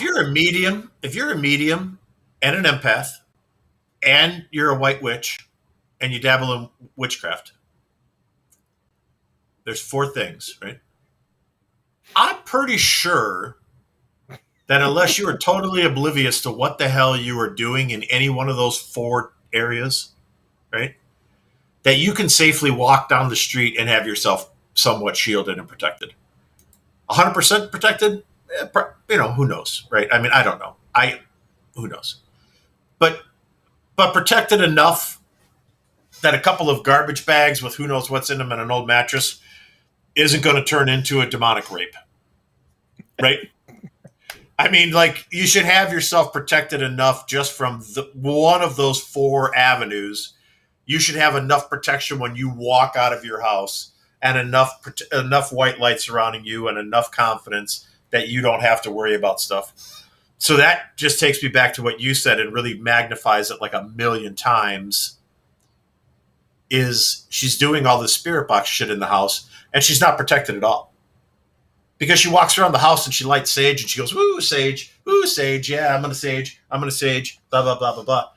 you're a medium and an empath and you're a white witch and you dabble in witchcraft, there's 4 things, right? I'm pretty sure that unless you are totally oblivious to what the hell you are doing in any one of those 4 areas, right? That you can safely walk down the street and have yourself somewhat shielded and protected. 100% protected? Who knows, right? I mean, I don't know. Who knows? But protected enough that a couple of garbage bags with who knows what's in them and an old mattress isn't going to turn into a demonic rape, right? I mean, like, you should have yourself protected enough just from one of those 4 avenues. You should have enough protection when you walk out of your house, and enough white light surrounding you, and enough confidence that you don't have to worry about stuff. So that just takes me back to what you said and really magnifies it like a million times. Is she's doing all this spirit box shit in the house, and she's not protected at all. Because she walks around the house and she lights sage and she goes, woo, sage, yeah, I'm going to sage, blah, blah, blah, blah, blah.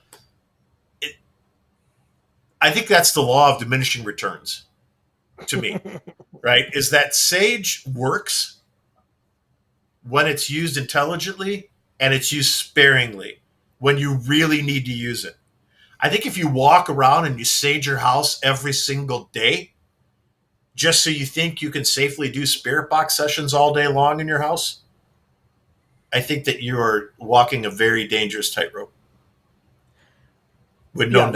I think that's the law of diminishing returns to me, right? Is that sage works when it's used intelligently and it's used sparingly, when you really need to use it. I think if you walk around and you sage your house every single day, just so you think you can safely do spirit box sessions all day long in your house, I think that you are walking a very dangerous tightrope. With no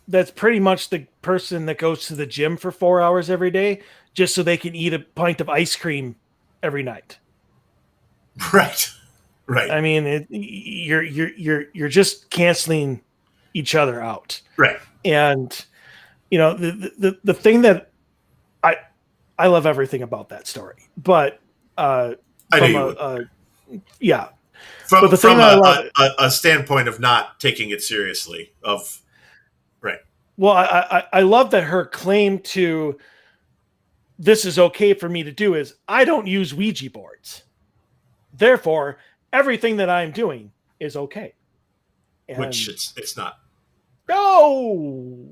that's pretty much the person that goes to the gym for 4 hours every day just so they can eat a pint of ice cream every night. Right. I mean, you're just canceling each other out. Right. And the thing that I love everything about that story, but I know yeah. From, but the thing from a standpoint of not taking it seriously, right. Well, I love that her claim to this is okay for me to do is I don't use Ouija boards. Therefore, everything that I'm doing is okay. And which it's not. No.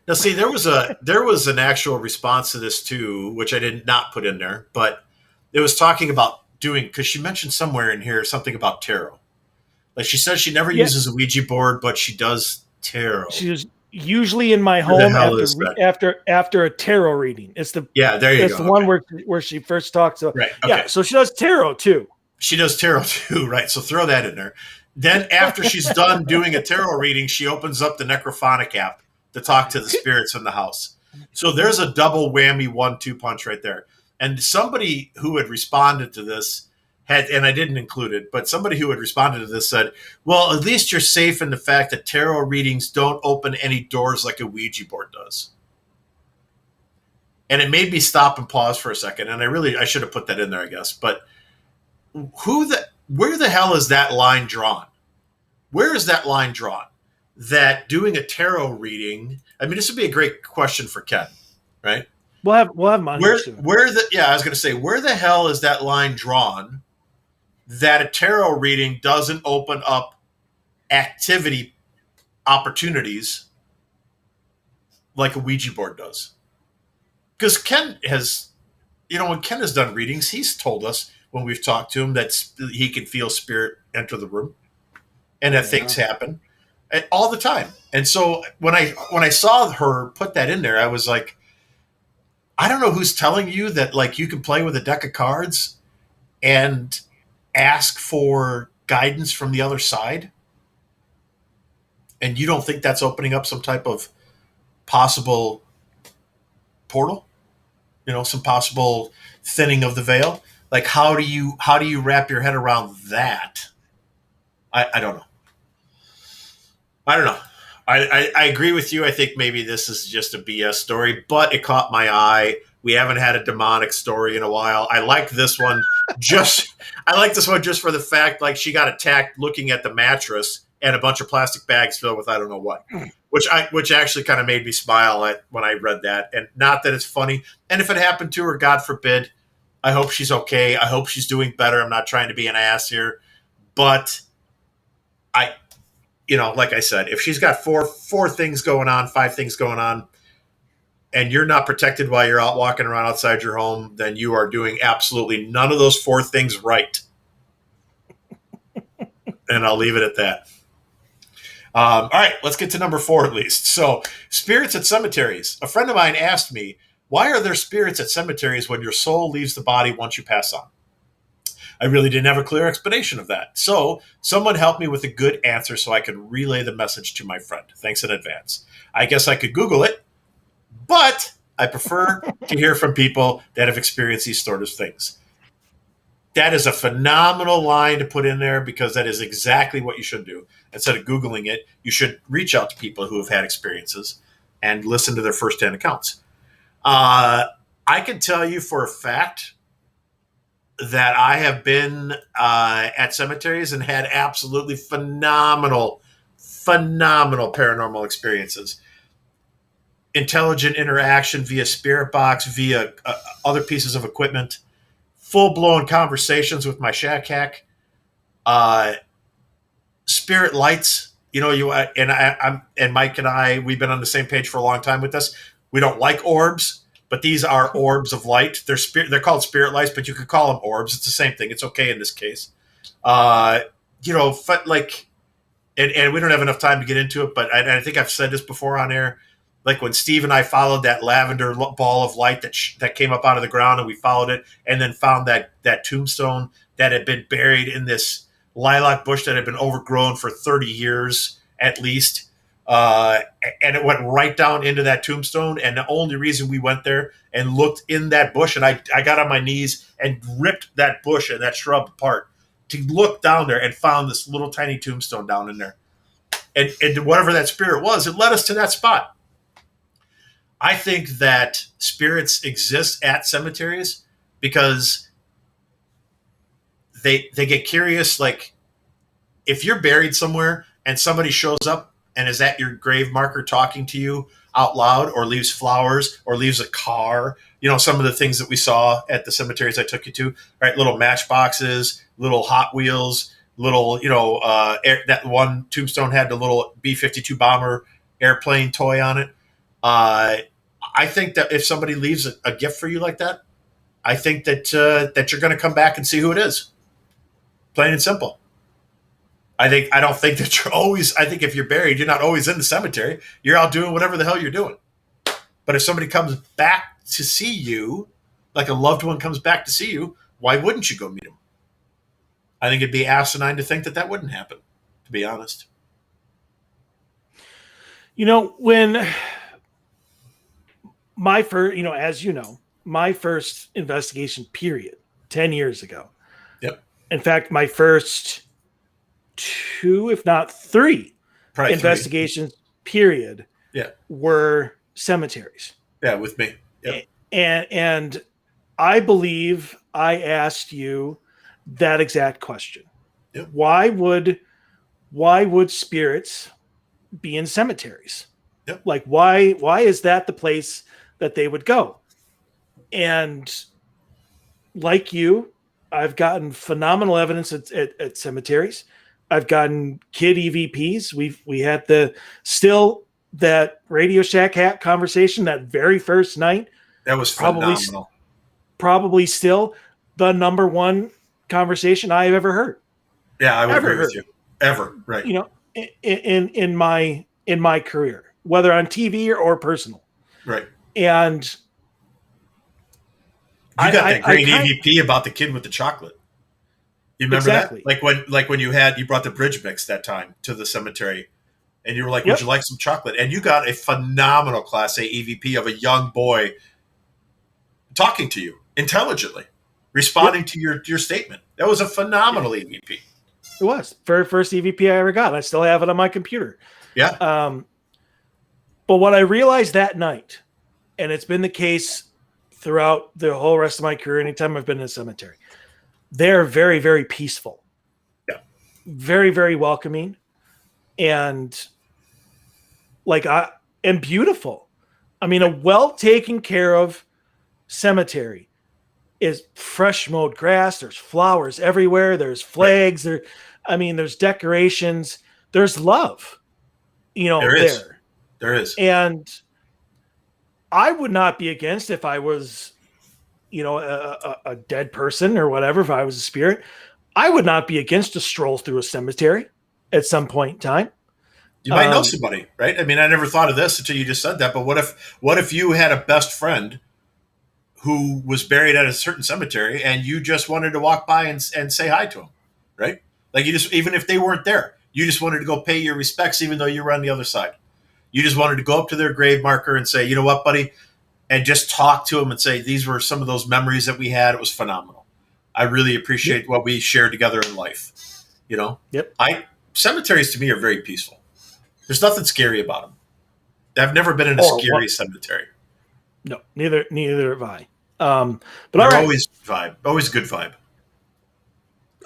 Now, see, there was an actual response to this too, which I did not put in there, but it was talking about doing, because she mentioned somewhere in here something about tarot. Like, she says she never uses a Ouija board, but she does tarot. She was usually in my home after a tarot reading. It's the there you go. It's the one where she first talks about. Right. Okay. Yeah. So she does tarot too. She does tarot too, right? So throw that in there. Then after she's done doing a tarot reading, she opens up the Necrophonic app to talk to the spirits in the house. So there's a double whammy 1-2 punch right there. And somebody who had responded to this and I didn't include it, but somebody who had responded to this said, well, at least you're safe in the fact that tarot readings don't open any doors like a Ouija board does. And it made me stop and pause for a second. And I should have put that in there, I guess. But where the hell is that line drawn? Where is that line drawn? That doing a tarot reading, I mean, this would be a great question for Ken, right? We'll have him on here soon. I was going to say, where the hell is that line drawn that a tarot reading doesn't open up activity opportunities like a Ouija board does? Because Ken has, when Ken has done readings, he's told us when we've talked to him that he can feel spirit enter the room and that things happen all the time. And so when I saw her put that in there, I was like, I don't know who's telling you that, like, you can play with a deck of cards and ask for guidance from the other side, and you don't think that's opening up some type of possible portal, some possible thinning of the veil. Like, how do you wrap your head around that? I don't know. I agree with you. I think maybe this is just a BS story, but it caught my eye. We haven't had a demonic story in a while. I like this one just for the fact, like, she got attacked looking at the mattress and a bunch of plastic bags filled with I don't know what, which actually kind of made me smile when I read that. And not that it's funny. And if it happened to her, God forbid, I hope she's okay. I hope she's doing better. I'm not trying to be an ass here, but like I said, if she's got four things going on, 5 things going on, and you're not protected while you're out walking around outside your home, then you are doing absolutely none of those 4 things right. And I'll leave it at that. All right, let's get to number 4 at least. So, spirits at cemeteries. A friend of mine asked me, why are there spirits at cemeteries when your soul leaves the body once you pass on? I really didn't have a clear explanation of that. So, someone helped me with a good answer so I could relay the message to my friend. Thanks in advance. I guess I could Google it, but I prefer to hear from people that have experienced these sort of things. That is a phenomenal line to put in there because that is exactly what you should do. Instead of Googling it, you should reach out to people who have had experiences and listen to their firsthand accounts. I can tell you for a fact that I have been at cemeteries and had absolutely phenomenal paranormal experiences. Intelligent interaction via spirit box, via other pieces of equipment, full-blown conversations with my shack hack, spirit lights. You know, I'm Mike and I, we've been on the same page for a long time with this. We don't like orbs, but these are orbs of light. They're called spirit lights, but you could call them orbs. It's the same thing. It's okay in this case. You know, like, and we don't have enough time to get into it, but I think I've said this before on air. Like when Steve and I followed that lavender ball of light that came up out of the ground, and we followed it, and then found that tombstone that had been buried in this lilac bush that had been overgrown for 30 years at least, and it went right down into that tombstone. And the only reason we went there and looked in that bush, and I got on my knees and ripped that bush and that shrub apart to look down there and found this little tiny tombstone down in there. And whatever that spirit was, it led us to that spot. I think that spirits exist at cemeteries because they get curious. Like if you're buried somewhere and somebody shows up and is at your grave marker talking to you out loud, or leaves flowers, or leaves a car, you know, some of the things that we saw at the cemeteries I took you to, right? Little matchboxes, little Hot Wheels, little, you know, that one tombstone had the little B-52 bomber airplane toy on it. I think that if somebody leaves a gift for you like that, I think that that you're going to come back and see who it is. Plain and simple. I don't think that you're always. I think if you're buried, you're not always in the cemetery. You're out doing whatever the hell you're doing. But if somebody comes back to see you, like a loved one comes back to see you, why wouldn't you go meet them? I think it'd be asinine to think that wouldn't happen. To be honest. You know, when my first, as you know, my first investigation period 10 years ago. Yep. In fact, my first 2, if not 3 Probably investigations 3. Period. Yeah. Were cemeteries. Yeah. With me. Yep. And I believe I asked you that exact question. Yep. Why would spirits be in cemeteries? Yep. Like why is that the place that they would go? And like you, I've gotten phenomenal evidence at cemeteries. I've gotten kid EVPs. We had that Radio Shack hat conversation that very first night. That was phenomenal. Probably still the number one conversation I have ever heard. Yeah, I would agree with you. Ever, right? You know, in my career, whether on TV or personal. Right. And you got that great EVP about the kid with the chocolate. You remember exactly. that? Like when you brought the bridge mix that time to the cemetery, and you were like, Yep. "Would you like some chocolate?" And you got a phenomenal Class A EVP of a young boy talking to you intelligently, responding to your statement. That was a phenomenal EVP. It was very first EVP I ever got. I still have it on my computer. Yeah. But what I realized that night, and it's been the case throughout the whole rest of my career, anytime I've been in a cemetery, they're very, very peaceful. Yeah. Very, very welcoming. And and beautiful. I mean, a well taken care of cemetery is fresh mowed grass. There's flowers everywhere. There's flags. There's decorations. There's love. There is. And I would not be against if I was, a dead person or whatever. If I was a spirit, I would not be against a stroll through a cemetery at some point in time. You might know somebody, right? I mean, I never thought of this until you just said that. But what if you had a best friend who was buried at a certain cemetery and you just wanted to walk by and say hi to him, right? Like even if they weren't there, you just wanted to go pay your respects, even though you were on the other side. You just wanted to go up to their grave marker and say, you know what, buddy? And just talk to them and say, these were some of those memories that we had. It was phenomenal. I really appreciate what we shared together in life. You know? Yep. Cemeteries to me are very peaceful. There's nothing scary about them. I've never been in a scary cemetery. No, neither have I. But all right. Always vibe. Always good vibe.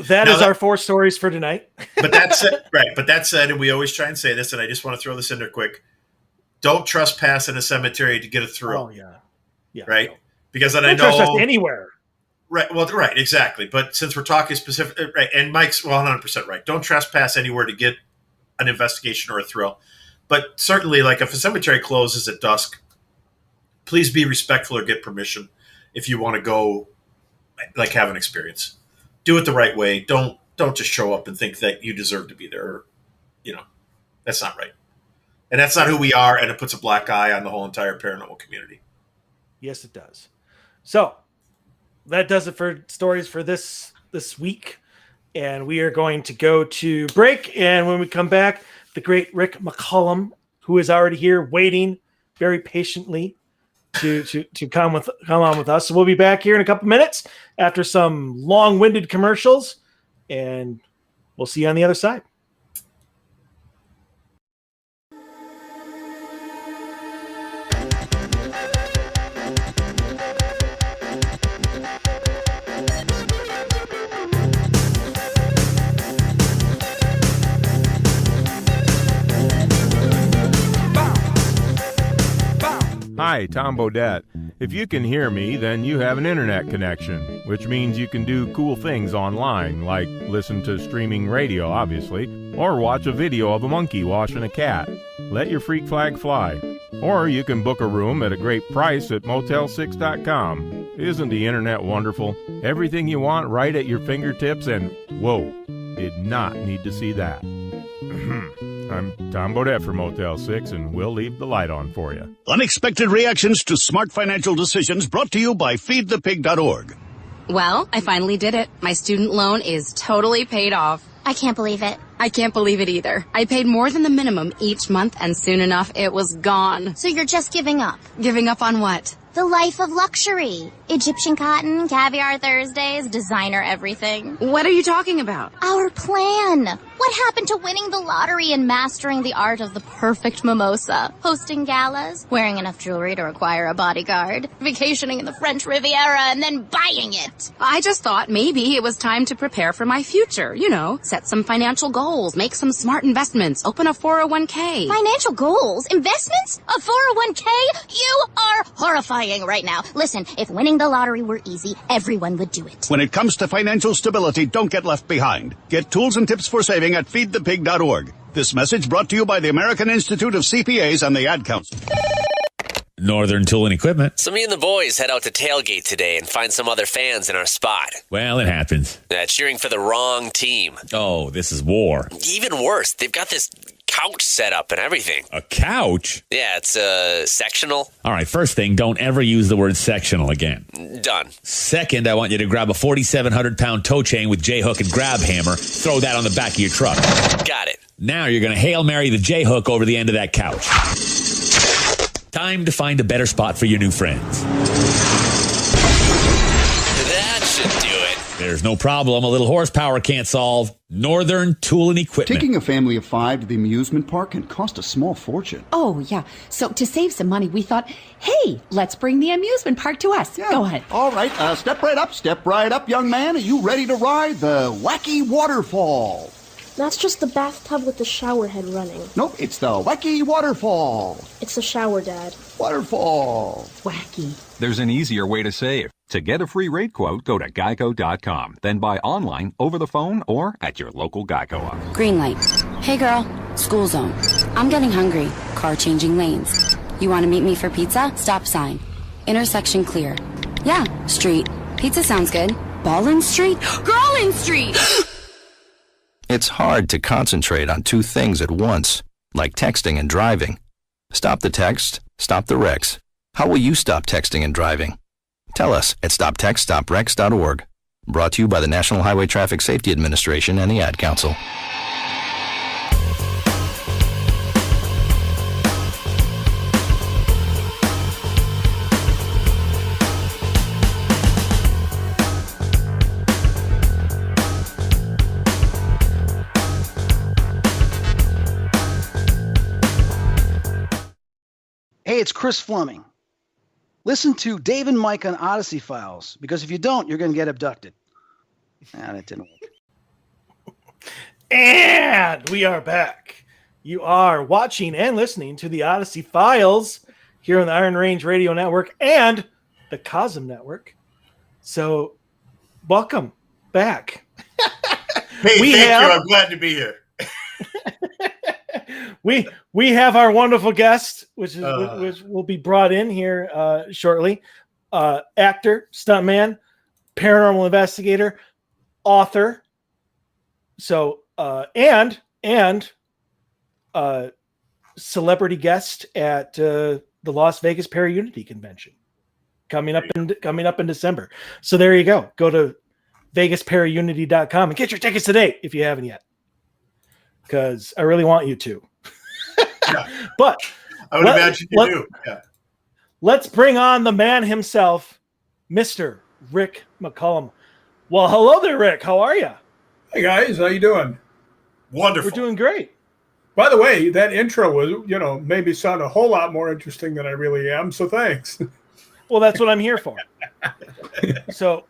That is our 4 stories for tonight. But that's it. Right. But that said, and we always try and say this, and I just want to throw this in there quick. Don't trespass in a cemetery to get a thrill. Oh, yeah. Yeah. Right? Because then don't trespass anywhere. Right. Well, right. Exactly. But since we're talking specific, right, and Mike's 100% right. Don't trespass anywhere to get an investigation or a thrill. But certainly, like if a cemetery closes at dusk, please be respectful or get permission if you want to go, like, have an experience. Do it the right way. Don't just show up and think that you deserve to be there. You know, that's not right. And that's not who we are, and it puts a black eye on the whole entire paranormal community. Yes, it does. So that does it for stories for this week. And we are going to go to break. And when we come back, the great Rick McCallum, who is already here waiting very patiently to come on with us. So we'll be back here in a couple minutes after some long-winded commercials, and we'll see you on the other side. Hi, Tom Bodette. If you can hear me, then you have an internet connection, which means you can do cool things online, like listen to streaming radio, obviously, or watch a video of a monkey washing a cat. Let your freak flag fly. Or you can book a room at a great price at Motel6.com. Isn't the internet wonderful? Everything you want right at your fingertips, and whoa, did not need to see that. I'm Tom Bodette for Motel 6, and we'll leave the light on for you. Unexpected reactions to smart financial decisions brought to you by feedthepig.org. Well, I finally did it. My student loan is totally paid off. I can't believe it. I can't believe it either. I paid more than the minimum each month, and soon enough, it was gone. So you're just giving up? Giving up on what? The life of luxury. Egyptian cotton, caviar Thursdays, designer everything. What are you talking about? Our plan. What happened to winning the lottery and mastering the art of the perfect mimosa? Hosting galas, wearing enough jewelry to require a bodyguard, vacationing in the French Riviera, and then buying it. I just thought maybe it was time to prepare for my future. You know, set some financial goals, make some smart investments, open a 401k. Financial goals? Investments? A 401k? You are horrifying right now. Listen, if winning the lottery were easy, everyone would do it. When it comes to financial stability, don't get left behind. Get tools and tips for saving at feedthepig.org. This message brought to you by the American Institute of CPAs and the Ad Council. Northern Tool and Equipment. So me and the boys head out to tailgate today and find some other fans in our spot. Well, it happens. Cheering for the wrong team. Oh, this is war. Even worse, they've got this couch set up and everything. A couch? Yeah, it's sectional. All right, first thing, don't ever use the word sectional again. Done. Second, I want you to grab a 4,700-pound tow chain with J-hook and grab hammer. Throw that on the back of your truck. Got it. Now you're going to Hail Mary the J-hook over the end of that couch. Time to find a better spot for your new friends. That should do it. There's no problem a little horsepower can't solve. Northern Tool and Equipment. Taking a family of 5 to the amusement park can cost a small fortune. Oh, yeah. So to save some money, we thought, hey, let's bring the amusement park to us. Yeah. Go ahead. All right. Step right up, young man. Are you ready to ride the Wacky Waterfall? That's just the bathtub with the shower head running. Nope, it's the Wacky Waterfall. It's the shower, Dad. Waterfall. Wacky. There's an easier way to save. To get a free rate quote, go to geico.com. Then buy online, over the phone, or at your local Geico office. Green light. Hey, girl. School zone. I'm getting hungry. Car changing lanes. You want to meet me for pizza? Stop sign. Intersection clear. Yeah, street. Pizza sounds good. Ballin Street? Girlin Street! It's hard to concentrate on 2 things at once. like texting and driving. Stop the text, stop the wrecks. How will you stop texting and driving? Tell us at stoptextstopwrecks.org. Brought to you by the National Highway Traffic Safety Administration and the Ad Council. Hey, it's Chris Fleming. Listen to Dave and Mike on Odyssey Files, because if you don't, you're going to get abducted. That didn't work. And we are back. You are watching and listening to the Odyssey Files here on the Iron Range Radio Network and the Cosm Network. So, welcome back. Hey, thank you. I'm glad to be here. We have our wonderful guest, which will be brought in here shortly. Actor, stuntman, paranormal investigator, author. So and celebrity guest at the Las Vegas Para-Unity Convention coming up in December. So there you go. Go to VegasParaUnity.com and get your tickets today if you haven't yet, because I really want you to. Yeah. But I would imagine you do. Yeah. Let's bring on the man himself, Mr. Rick McCallum. Well, hello there, Rick. How are you? Hey guys, how you doing? Wonderful. We're doing great. By the way, that intro was, made me sound a whole lot more interesting than I really am. So thanks. Well, that's what I'm here for. So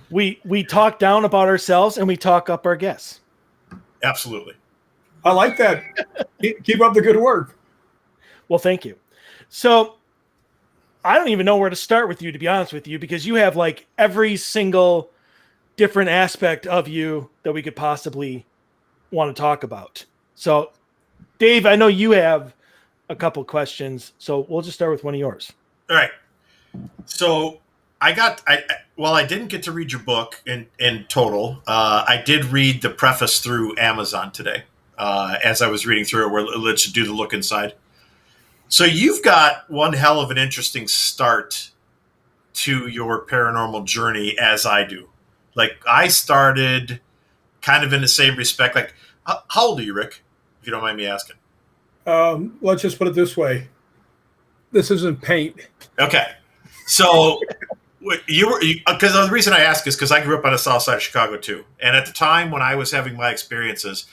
we talk down about ourselves and we talk up our guests. Absolutely. I like that. Keep up the good work. Well, thank you. So I don't even know where to start with you, to be honest with you, because you have like every single different aspect of you that we could possibly want to talk about. So, Dave, I know you have a couple questions, so we'll just start with one of yours. All right. So I didn't get to read your book in total. I did read the preface through Amazon today. As I was reading through it, where it lets you do the look inside. So you've got one hell of an interesting start to your paranormal journey, as I do. Like, I started kind of in the same respect. Like, how old are you, Rick? If you don't mind me asking. Let's just put it this way. This isn't paint. Okay. So because the reason I ask is because I grew up on the south side of Chicago too. And at the time when I was having my experiences,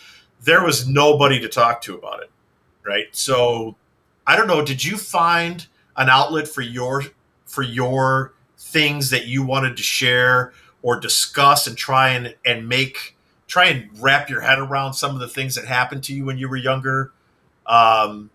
there was nobody to talk to about it, right? So I don't know. Did you find an outlet for your things that you wanted to share or discuss and try and wrap your head around some of the things that happened to you when you were younger? Or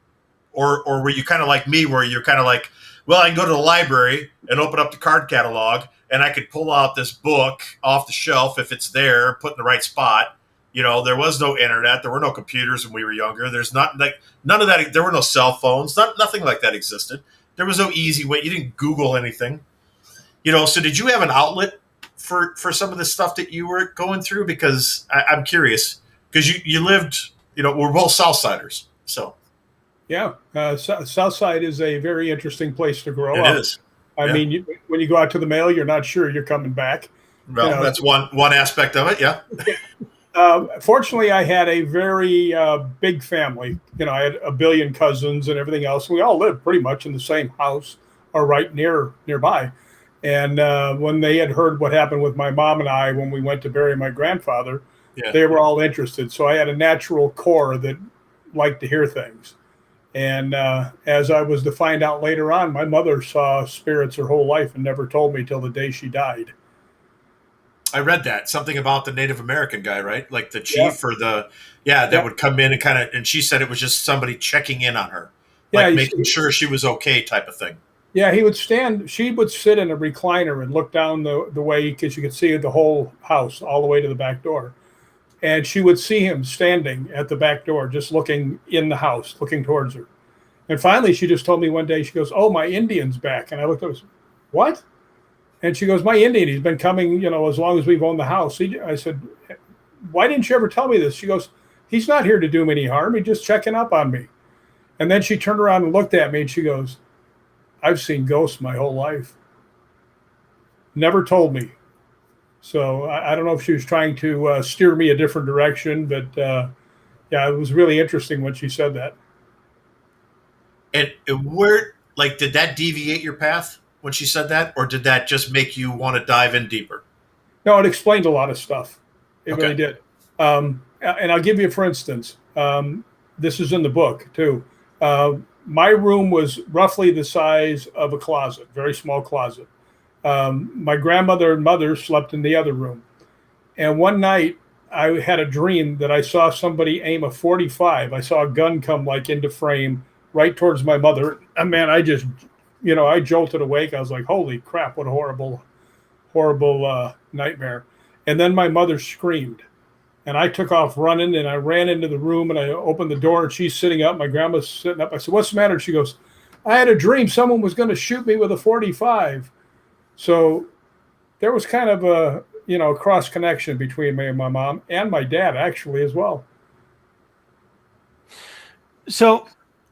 were you kind of like me, where you're kind of like, well, I can go to the library and open up the card catalog and I could pull out this book off the shelf if it's there, put in the right spot. There was no internet. There were no computers when we were younger. There's none of that. There were no cell phones. Nothing like that existed. There was no easy way. You didn't Google anything. So did you have an outlet for some of the stuff that you were going through? Because I'm curious, because you lived, we're both Southsiders. So. Yeah. Southside is a very interesting place to grow up. It is. I mean, when you go out to the mail, you're not sure you're coming back. Well, that's one aspect of it. Yeah. Fortunately, I had a very big family. I had a billion cousins and everything else. We all lived pretty much in the same house or right nearby. And when they had heard what happened with my mom and I when we went to bury my grandfather, they were all interested. So I had a natural core that liked to hear things. And as I was to find out later on, my mother saw spirits her whole life and never told me till the day she died. I read that, something about the Native American guy, right? Like the chief or that would come in and and she said it was just somebody checking in on her, making sure she was okay type of thing. Yeah, she would sit in a recliner and look down the way, because you could see the whole house all the way to the back door. And she would see him standing at the back door, just looking in the house, looking towards her. And finally, she just told me one day, she goes, "Oh, my Indian's back." And I looked at her, "What?" And she goes, "My Indian, he's been coming, as long as we've owned the house." I said, "Why didn't you ever tell me this?" She goes, "He's not here to do me any harm. He's just checking up on me." And then she turned around and looked at me and she goes, I've seen ghosts my whole life. Never told me. So I don't know if she was trying to steer me a different direction, but yeah, it was really interesting when she said that. And where, like, did that deviate your path when she said that, or did that just make you want to dive in deeper? No, it explained a lot of stuff. It really did. And I'll give you, for instance, this is in the book too. My room was roughly the size of a closet, very small closet. My grandmother and mother slept in the other room. And one night I had a dream that I saw somebody aim a .45. I saw a gun come like into frame right towards my mother. And man, I just, I jolted awake. I was like, holy crap, what a horrible nightmare. And then my mother screamed. And I took off running, and I ran into the room, and I opened the door, and she's sitting up. My grandma's sitting up. I said, what's the matter? She goes, I had a dream someone was going to shoot me with a .45. So there was kind of a, cross connection between me and my mom and my dad, actually, as well. So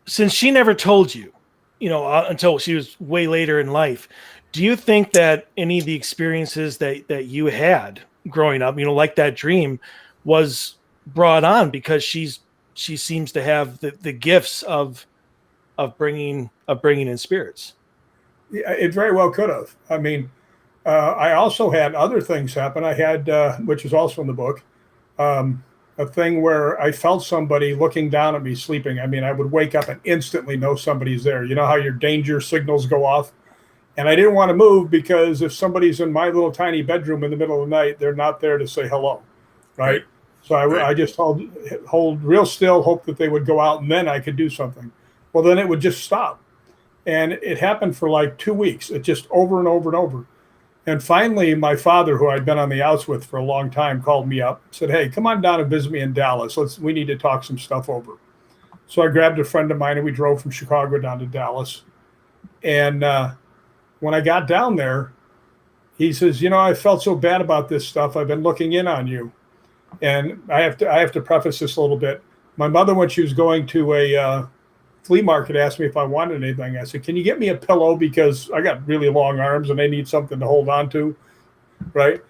since she never told you, until she was way later in life, do you think that any of the experiences that you had growing up, like that dream, was brought on because she seems to have the gifts of bringing in spirits? Yeah, it very well could have. I mean, I also had other things happen. I had, which is also in the book, a thing where I felt somebody looking down at me sleeping. I mean, I would wake up and instantly know somebody's there. You know how your danger signals go off? And I didn't want to move because if somebody's in my little tiny bedroom in the middle of the night, they're not there to say hello, right? So I just hold real still, hope that they would go out, and then I could do something. Well, then it would just stop. And it happened for like 2 weeks. It just over and over and over. And finally, my father, who I'd been on the outs with for a long time, called me up, said, hey, come on down and visit me in Dallas. We need to talk some stuff over. So I grabbed a friend of mine, and we drove from Chicago down to Dallas. And when I got down there, he says, I felt so bad about this stuff. I've been looking in on you. And I have to preface this a little bit. My mother, when she was going to a flea market, asked me if I wanted anything. I said, can you get me a pillow? Because I got really long arms and I need something to hold on to, right?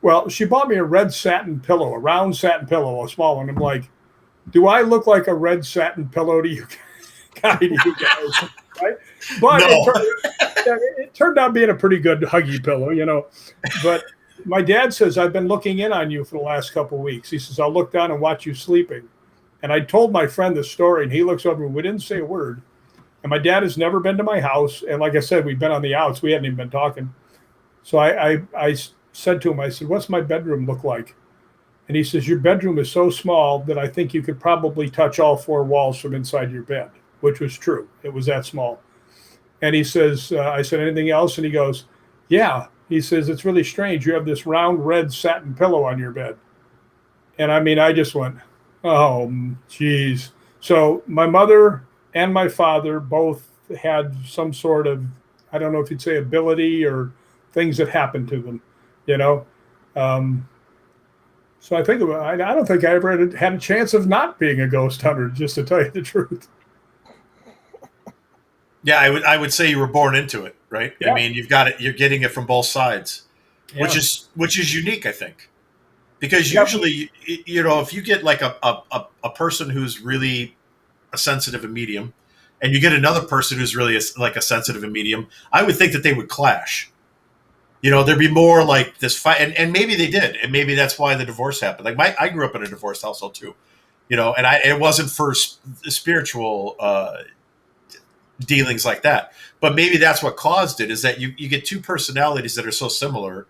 Well, she bought me a red satin pillow, a round satin pillow, a small one. I'm like, do I look like a red satin pillow to you guys? Right? But no. it turned out being a pretty good huggy pillow, But my dad says, I've been looking in on you for the last couple of weeks. He says, I'll look down and watch you sleeping. And I told my friend the story, and he looks over and we didn't say a word. And my dad has never been to my house. And like I said, we've been on the outs. We hadn't even been talking. So I said to him, I said, what's my bedroom look like? And he says, your bedroom is so small that I think you could probably touch all four walls from inside your bed, which was true. It was that small. And he says, I said, anything else? And he goes, yeah. He says, it's really strange. You have this round red satin pillow on your bed. And I mean, I just went, oh, geez. So my mother and my father both had some sort of, I don't know if you'd say ability or things that happened to them, So I think I don't think I ever had a chance of not being a ghost hunter, just to tell you the truth. Yeah, I would say you were born into it, right? Yeah. I mean, you've got it. You're getting it from both sides, which is unique, I think, because usually, if you get like a person who's really a sensitive and medium, and you get another person who's really like a sensitive and medium, I would think that they would clash. There'd be more like this fight, and maybe they did, and maybe that's why the divorce happened. Like I grew up in a divorced household too, and it wasn't for spiritual dealings like that, but maybe that's what caused it, is that you get two personalities that are so similar.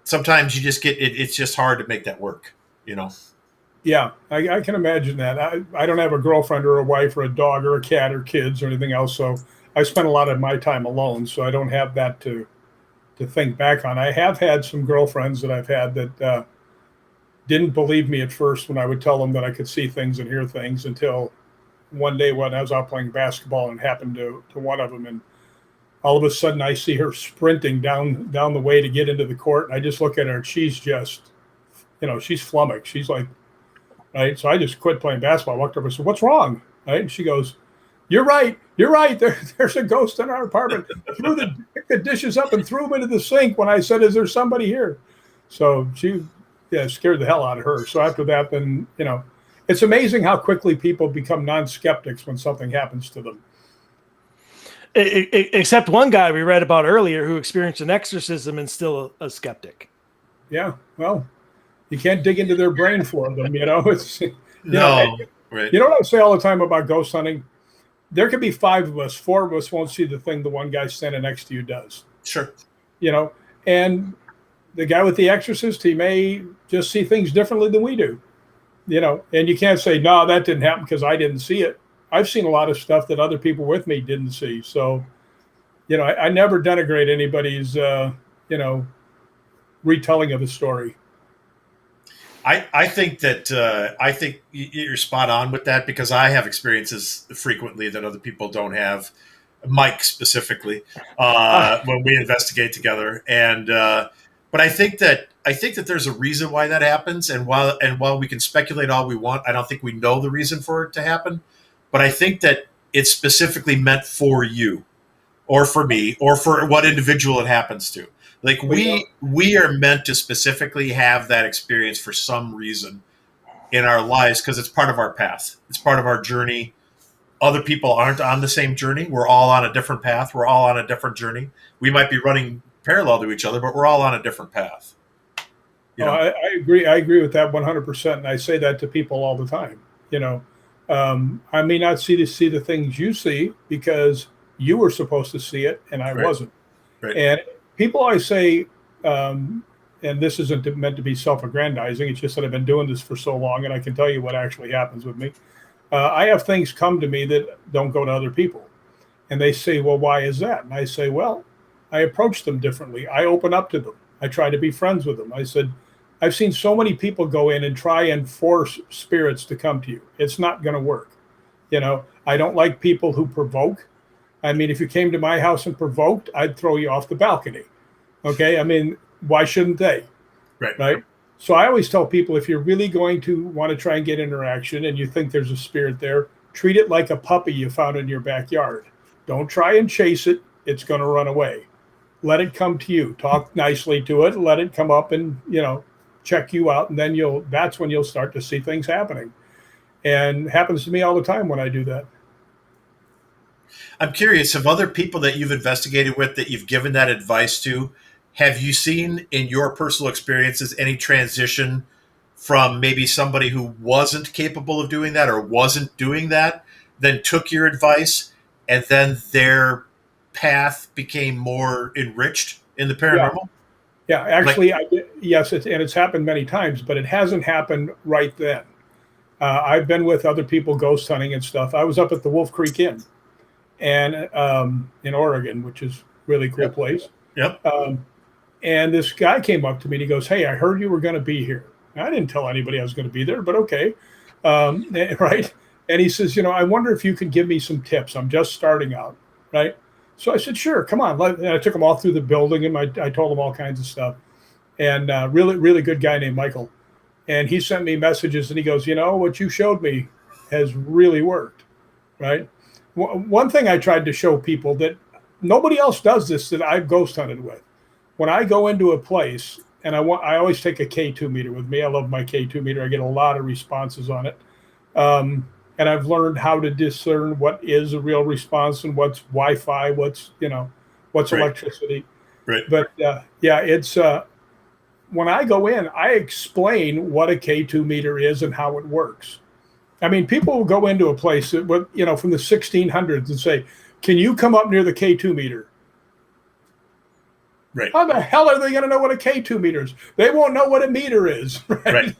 Sometimes you just get it. It's just hard to make that work, Yeah, I can imagine that. I don't have a girlfriend or a wife or a dog or a cat or kids or anything else, so I spend a lot of my time alone, so I don't have that to think back on. I have had some girlfriends that I've had that didn't believe me at first when I would tell them that I could see things and hear things, until one day when I was out playing basketball and happened to one of them, and all of a sudden I see her sprinting down the way to get into the court, and I just look at her and she's just, she's flummoxed. She's like, right. So I just quit playing basketball. I walked over and said, what's wrong? right? And she goes, you're right. There's a ghost in our apartment. Picked the dishes up and threw them into the sink when I said, is there somebody here? So she scared the hell out of her. So after that, then, it's amazing how quickly people become non-skeptics when something happens to them. Except one guy we read about earlier who experienced an exorcism and still a skeptic. Yeah, well, you can't dig into their brain for them, It's right. You know what I say all the time about ghost hunting? There could be 5 of us, 4 of us won't see the thing the one guy standing next to you does. Sure. And the guy with the exorcist, he may just see things differently than we do. And you can't say, no, that didn't happen because I didn't see it. I've seen a lot of stuff that other people with me didn't see. So, I never denigrate anybody's, retelling of a story. I think that you're spot on with that, because I have experiences frequently that other people don't have. Mike specifically, when we investigate together, and but I think that there's a reason why that happens, and while we can speculate all we want, I don't think we know the reason for it to happen. But I think that it's specifically meant for you, or for me, or for what individual it happens to. Like we are meant to specifically have that experience for some reason in our lives, because it's part of our path. It's part of our journey. Other people aren't on the same journey. We're all on a different path. We're all on a different journey. We might be running parallel to each other, but we're all on a different path. I agree. I agree with that 100%. And I say that to people all the time. I may not see the things you see because you were supposed to see it and I wasn't. Right. And people always say, and this isn't meant to be self-aggrandizing, it's just that I've been doing this for so long and I can tell you what actually happens with me. I have things come to me that don't go to other people. And they say, well, why is that? And I say, well, I approach them differently. I open up to them. I try to be friends with them. I said, I've seen so many people go in and try and force spirits to come to you. It's not going to work. I don't like people who provoke. I mean, if you came to my house and provoked, I'd throw you off the balcony. Okay? I mean, why shouldn't they? Right? So I always tell people, if you're really going to want to try and get interaction and you think there's a spirit there, treat it like a puppy you found in your backyard. Don't try and chase it. It's going to run away. Let it come to you. Talk nicely to it. Let it come up and, check you out. And then that's when you'll start to see things happening. And it happens to me all the time when I do that. I'm curious, have other people that you've investigated with, that you've given that advice to, have you seen in your personal experiences any transition from maybe somebody who wasn't capable of doing that or wasn't doing that, then took your advice, and then their path became more enriched in the paranormal? Yeah, actually, yes, it's happened many times, but it hasn't happened right then. I've been with other people ghost hunting and stuff. I was up at the Wolf Creek Inn and in Oregon, which is a really cool place. Yep. And this guy came up to me and he goes, hey, I heard you were going to be here. I didn't tell anybody I was going to be there, but okay. Right. And he says, I wonder if you could give me some tips. I'm just starting out. Right. So I said, sure, come on. And I took him all through the building and I told him all kinds of stuff. And really, really good guy named Michael. And he sent me messages and he goes, what you showed me has really worked. Right. One thing I tried to show people that nobody else does this that I've ghost hunted with. When I go into a place, and I always take a K2 meter with me. I love my K2 meter. I get a lot of responses on it. And I've learned how to discern what is a real response and what's Wi-Fi, what's electricity. Right. But it's when I go in, I explain what a K2 meter is and how it works. I mean, people will go into a place that, from the 1600s and say, can you come up near the K2 meter? Right. How the hell are they going to know what a K2 meter is? They won't know what a meter is. Right.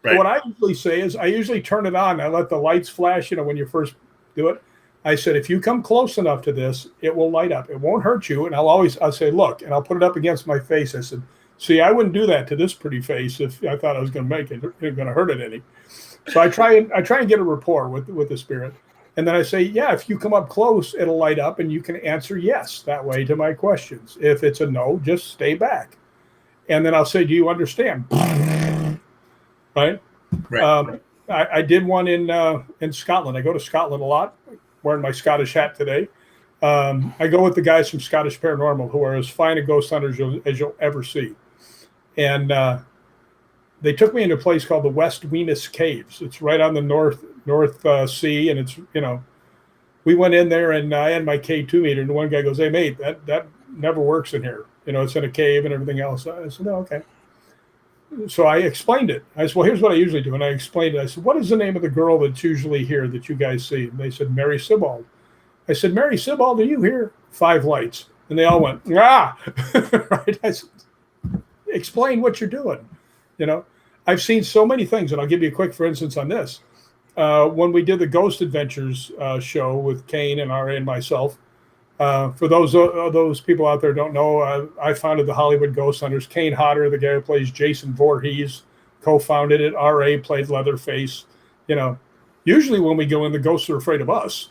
What I usually say is I usually turn it on. I let the lights flash, when you first do it. I said, if you come close enough to this, it will light up. It won't hurt you. And I'll say, look, and I'll put it up against my face. I said, see, I wouldn't do that to this pretty face if I thought I was going to make it. It wasn't going to hurt it any. So I try and get a rapport with the spirit. And then I say, yeah, if you come up close, it'll light up and you can answer yes that way to my questions. If it's a no, just stay back. And then I'll say, do you understand? Right. I did one in Scotland. I go to Scotland a lot, wearing my Scottish hat today. I go with the guys from Scottish Paranormal, who are as fine a ghost hunters as you'll ever see. And they took me into a place called the West Weenus Caves. It's right on the North Sea, and it's, we went in there, and I had my K2 meter, and one guy goes, "Hey, mate, that never works in here. It's in a cave and everything else." I said, "Oh, okay." So I explained it. I said, "Well, here's what I usually do." And I explained it. I said, "What is the name of the girl that's usually here that you guys see?" And they said, "Mary Sibald." I said, "Mary Sibald, are you here?" 5 lights. And they all went, "Ah!" Right? I said, "Explain what you're doing." I've seen so many things, and I'll give you a quick, for instance, on this. When we did the Ghost Adventures show with Kane and R.A. and myself, for those people out there who don't know, I founded the Hollywood Ghost Hunters. Kane Hodder, the guy who plays Jason Voorhees, co-founded it. R.A. played Leatherface. Usually when we go in, the ghosts are afraid of us.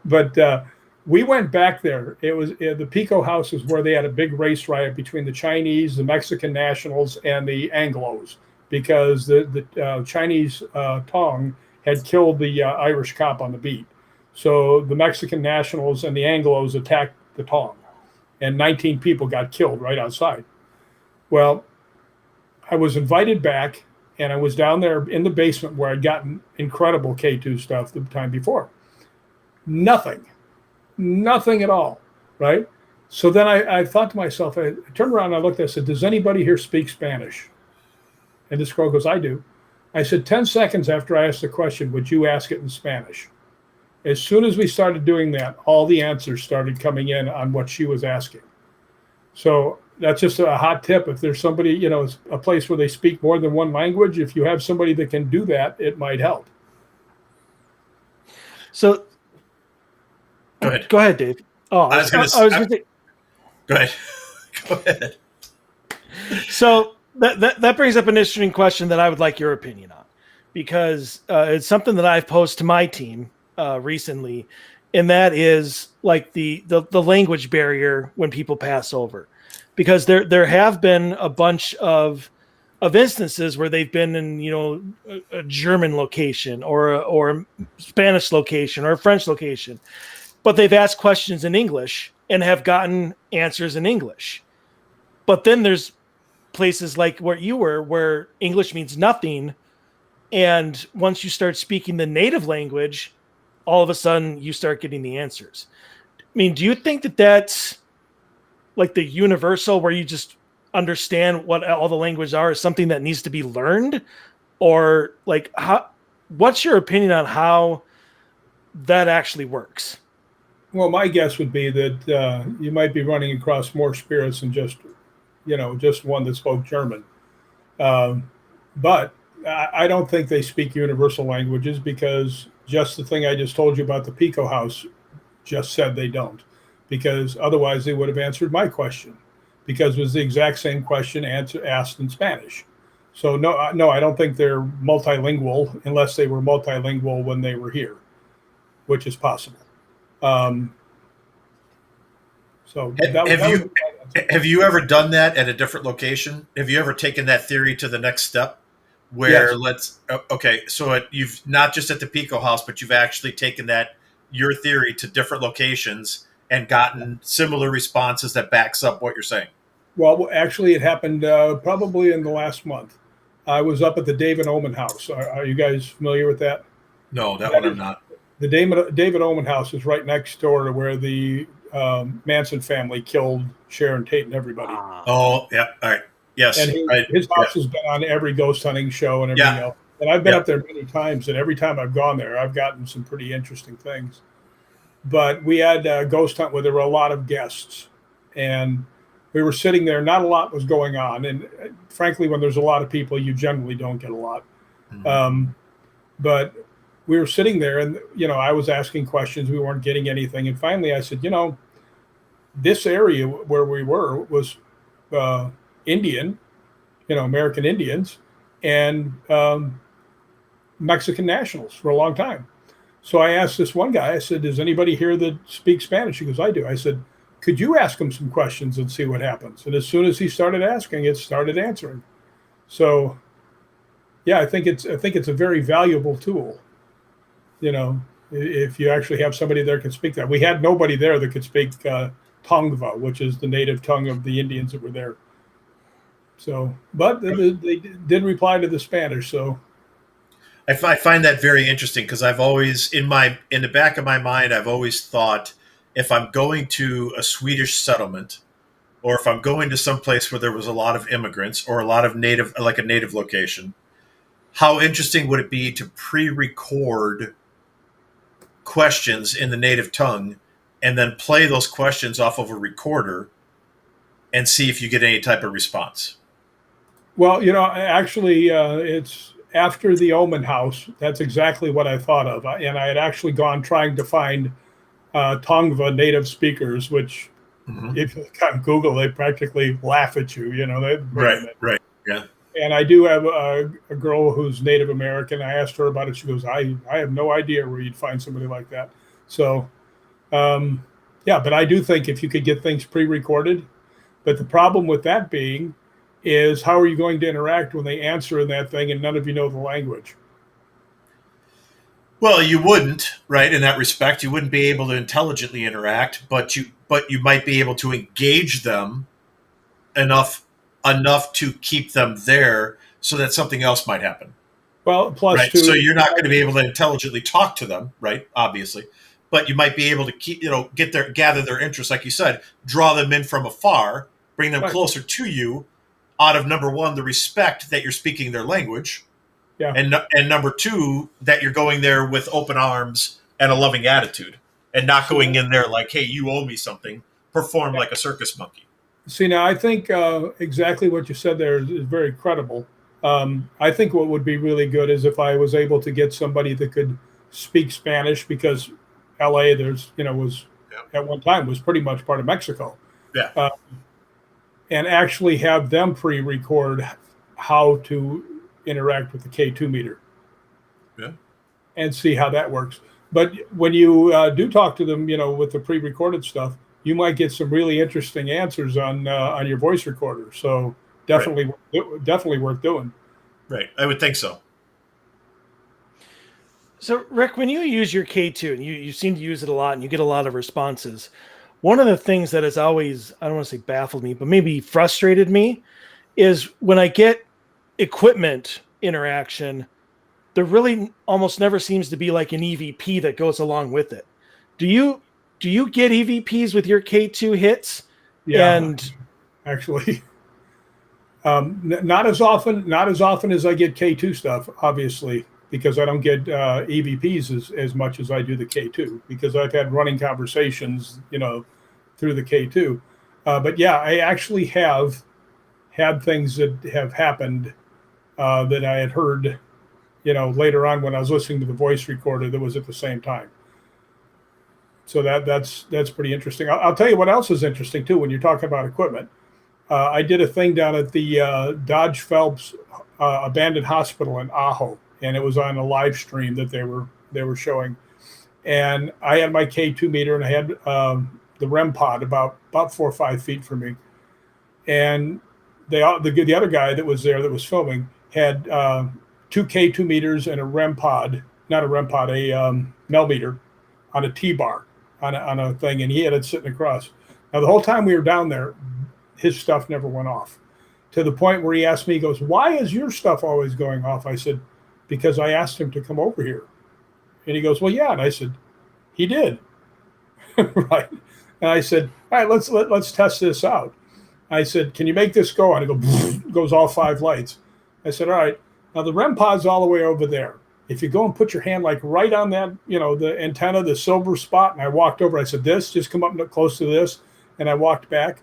But we went back there. It was the Pico House is where they had a big race riot between the Chinese, the Mexican nationals, and the Anglos, because the Chinese Tong had killed the Irish cop on the beat. So the Mexican nationals and the Anglos attacked the Tong, and 19 people got killed right outside. Well, I was invited back, and I was down there in the basement where I'd gotten incredible K2 stuff the time before. Nothing at all, right? So then I thought to myself, I turned around and I looked, I said, "Does anybody here speak Spanish?" And this girl goes, "I do." I said, 10 seconds after I asked the question, would you ask it in Spanish? As soon as we started doing that, all the answers started coming in on what she was asking. So that's just a hot tip. If there's somebody, a place where they speak more than one language, if you have somebody that can do that, it might help. So go ahead. Go ahead, Dave. Oh, I was going to say. Go ahead. Go ahead. So that brings up an interesting question that I would like your opinion on, because it's something that I've posed to my team recently, and that is like the language barrier when people pass over, because there have been a bunch of instances where they've been in a German location or a Spanish location or a French location, but they've asked questions in English and have gotten answers in English. But then there's places like where you were, where English means nothing, and once you start speaking the native language, all of a sudden you start getting the answers. I mean, do you think that that's like the universal, where you just understand what all the languages are, is something that needs to be learned? Or like, what's your opinion on how that actually works? Well, my guess would be that you might be running across more spirits than just one that spoke German. But I don't think they speak universal languages, because just the thing I just told you about the Pico House just said they don't, because otherwise they would have answered my question, because it was the exact same question asked in Spanish. So no, I don't think they're multilingual, unless they were multilingual when they were here, which is possible. Have you ever done that at a different location? Have you ever taken that theory to the next step? Where you've not just at the Pico House, but you've actually taken your theory to different locations and gotten similar responses that backs up what you're saying. Well, actually, it happened probably in the last month. I was up at the David Oman House. Are you guys familiar with that? No, that one I'm not. The David Oman House is right next door to where the Manson family killed Sharon Tate and everybody. Oh, yeah. All right. Yes. And his house has been on every ghost hunting show and everything else. And I've been up there many times, and every time I've gone there, I've gotten some pretty interesting things. But we had a ghost hunt where there were a lot of guests, and we were sitting there. Not a lot was going on. And frankly, when there's a lot of people, you generally don't get a lot. Mm-hmm. But we were sitting there, and, I was asking questions. We weren't getting anything. And finally I said, this area where we were was Indian, American Indians, and Mexican nationals for a long time. So I asked this one guy, I said, "Does anybody here that speaks Spanish?" He goes, "I do." I said, "Could you ask him some questions and see what happens?" And as soon as he started asking, it started answering. So yeah, I think it's a very valuable tool. You know, if you actually have somebody there can speak that. We had nobody there that could speak Tongva, which is the native tongue of the Indians that were there. So, but they did reply to the Spanish. So, I find that very interesting because I've always in the back of my mind I've always thought if I'm going to a Swedish settlement or if I'm going to some place where there was a lot of immigrants or a lot of native location, how interesting would it be to pre-record questions in the native tongue and then play those questions off of a recorder and see if you get any type of response? Well, you know, actually, it's after the Omen House. That's exactly what I thought of. And I had actually gone trying to find Tongva native speakers, which if you on Google, they practically laugh at you. You know, right, yeah. And I do have a girl who's Native American. I asked her about it. She goes, I have no idea where you'd find somebody like that. So, yeah, but I do think if you could get things pre-recorded, but the problem with that being is how are you going to interact when they answer in that thing and none of you know the language? Well, you wouldn't, right? In that respect, you wouldn't be able to intelligently interact, but you might be able to engage them enough to keep them there so that something else might happen. Well, plus right? So you're not going to be able to intelligently talk to them, right? Obviously, but you might be able to gather their interest, like you said, draw them in from afar, bring them closer to you, out of number one, the respect that you're speaking their language, and number two, that you're going there with open arms and a loving attitude, and not going in there like, hey, you owe me something. Perform like a circus monkey. See, now I think exactly what you said there is very credible. I think what would be really good is if I was able to get somebody that could speak Spanish, because LA, was at one time was pretty much part of Mexico. Yeah. And actually have them pre-record how to interact with the K2 meter. Yeah. And see how that works. But when you do talk to them, with the pre-recorded stuff, you might get some really interesting answers on your voice recorder. So definitely worth doing. Right. I would think so. So, Rick, when you use your K2, and you seem to use it a lot and you get a lot of responses, one of the things that has always, I don't want to say baffled me, but maybe frustrated me is when I get equipment interaction, there really almost never seems to be like an EVP that goes along with it. Do you get EVPs with your K2 hits? Yeah, and actually, not as often as I get K2 stuff, obviously, because I don't get EVPs as much as I do the K2, because I've had running conversations, through the K2. But yeah, I actually have had things that have happened that I had heard, later on when I was listening to the voice recorder that was at the same time. So that's pretty interesting. I'll tell you what else is interesting too when you're talking about equipment. I did a thing down at the Dodge Phelps abandoned hospital in Ajo, and it was on a live stream that they were showing. And I had my K2 meter, and I had the REM pod about 4 or 5 feet from me. And the other guy that was there that was filming had 2 K2 meters and a REM pod, not a REM pod, a Mel meter on a T-bar on a thing, and he had it sitting across. Now, the whole time we were down there, his stuff never went off, to the point where he asked me, he goes, "Why is your stuff always going off?" I said, "Because I asked him to come over here." And he goes, "Well, yeah." And I said, "He did." Right. And I said, "All right, let's test this out." I said, "Can you make this go on?" It goes all 5 lights. I said, "All right, now the REM pod's all the way over there. If you go and put your hand like right on that, the antenna, the silver spot," and I walked over, I said, just come up close to this. And I walked back.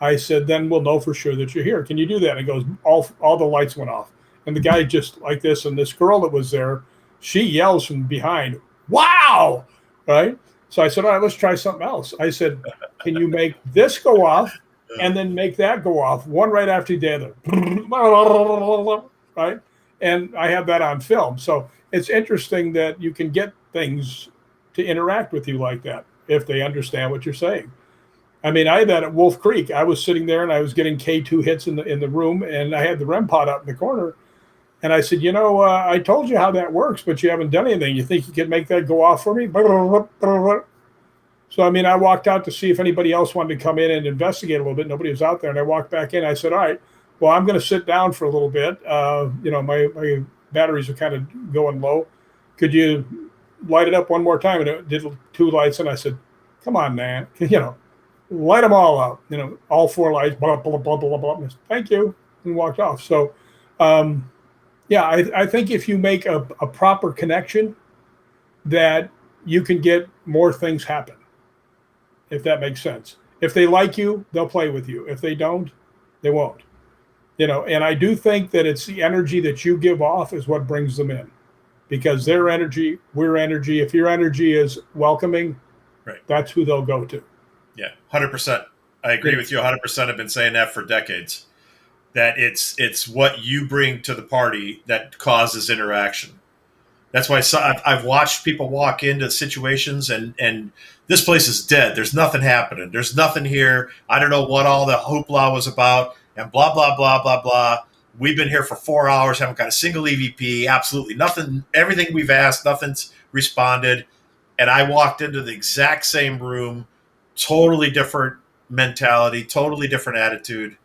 I said, "Then we'll know for sure that you're here. Can you do that?" And he goes, all the lights went off. And the guy just like this, and this girl that was there, she yells from behind, "Wow!" Right? So I said, "All right, let's try something else." I said, "Can you make this go off and then make that go off, one right after the other?" Right? And I have that on film. So it's interesting that you can get things to interact with you like that if they understand what you're saying. I mean, I had that at Wolf Creek. I was sitting there and I was getting K2 hits in the room, and I had the REM pod up in the corner. And I said, I told you how that works, but you haven't done anything. You think you could make that go off for me? So, I walked out to see if anybody else wanted to come in and investigate a little bit. Nobody was out there. And I walked back in. I said, all right, well, I'm going to sit down for a little bit. My batteries are kind of going low. Could you light it up one more time? And it did 2 lights. And I said, come on, man, light them all up, all 4 lights, blah, blah, blah, blah, blah, blah. Thank you. And walked off. So, I think if you make a proper connection, that you can get more things happen, if that makes sense. If they like you, they'll play with you. If they don't, they won't. And I do think that it's the energy that you give off is what brings them in, because their energy, we're energy. If your energy is welcoming, right, that's who they'll go to. Yeah, 100%. I agree with you 100%. I've been saying that for decades. That it's what you bring to the party that causes interaction. That's why I've watched people walk into situations and this place is dead. There's nothing happening. There's nothing here. I don't know what all the hoopla was about and blah, blah, blah, blah, blah. We've been here for 4 hours, haven't got a single EVP, absolutely nothing. Everything we've asked, nothing's responded. And I walked into the exact same room, totally different mentality, totally different attitude,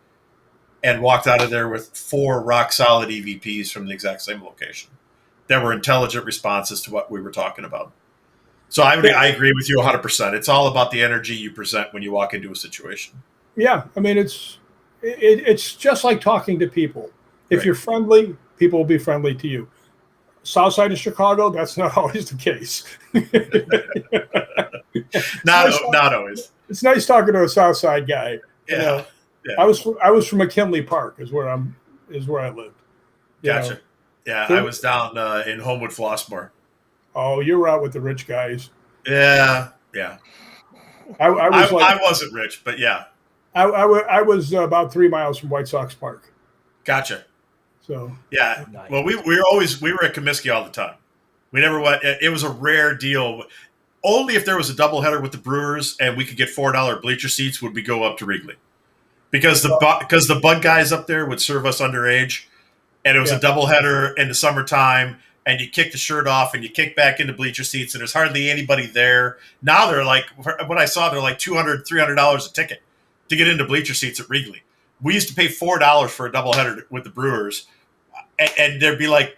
and walked out of there with 4 rock-solid EVPs from the exact same location that were intelligent responses to what we were talking about. So I agree with you 100%. It's all about the energy you present when you walk into a situation. Yeah, it's just like talking to people. If you're friendly, people will be friendly to you. South side of Chicago, that's not always the case. Not always. It's nice talking to a South Side guy. Yeah. Yeah. I was from McKinley Park is where I lived. Gotcha. Yeah, I was down in Homewood Flossmoor. Oh, you were out with the rich guys. Yeah. I wasn't rich, but yeah. I was about 3 miles from White Sox Park. Gotcha. So yeah. Well, we were at Comiskey all the time. We never went. It was a rare deal. Only if there was a doubleheader with the Brewers and we could get $4 bleacher seats would we go up to Wrigley. Because the Bud guys up there would serve us underage, and it was a doubleheader in the summertime, and you kick the shirt off and you kick back into bleacher seats, and there's hardly anybody there. Now they're like, when I saw, they're like $200, $300 a ticket to get into bleacher seats at Wrigley. We used to pay $4 for a doubleheader with the Brewers, and there'd be like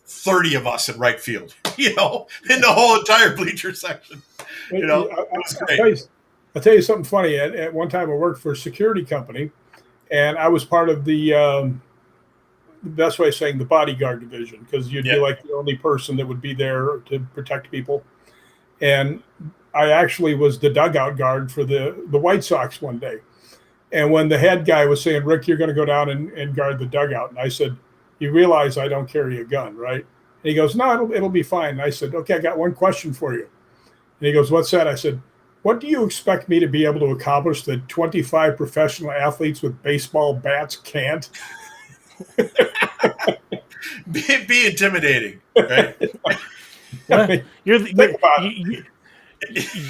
30 of us in right field, in the whole entire bleacher section. It was great. I'll tell you something funny. At one time, I worked for a security company, and I was part of the best way of saying the bodyguard division, because you'd be like the only person that would be there to protect people. And I actually was the dugout guard for the White Sox one day. And when the head guy was saying, Rick, you're going to go down and guard the dugout. And I said, you realize I don't carry a gun, right? And he goes, no, it'll be fine. And I said, okay, I got one question for you. And he goes, what's that? I said, what do you expect me to be able to accomplish that 25 professional athletes with baseball bats can't? be intimidating, right?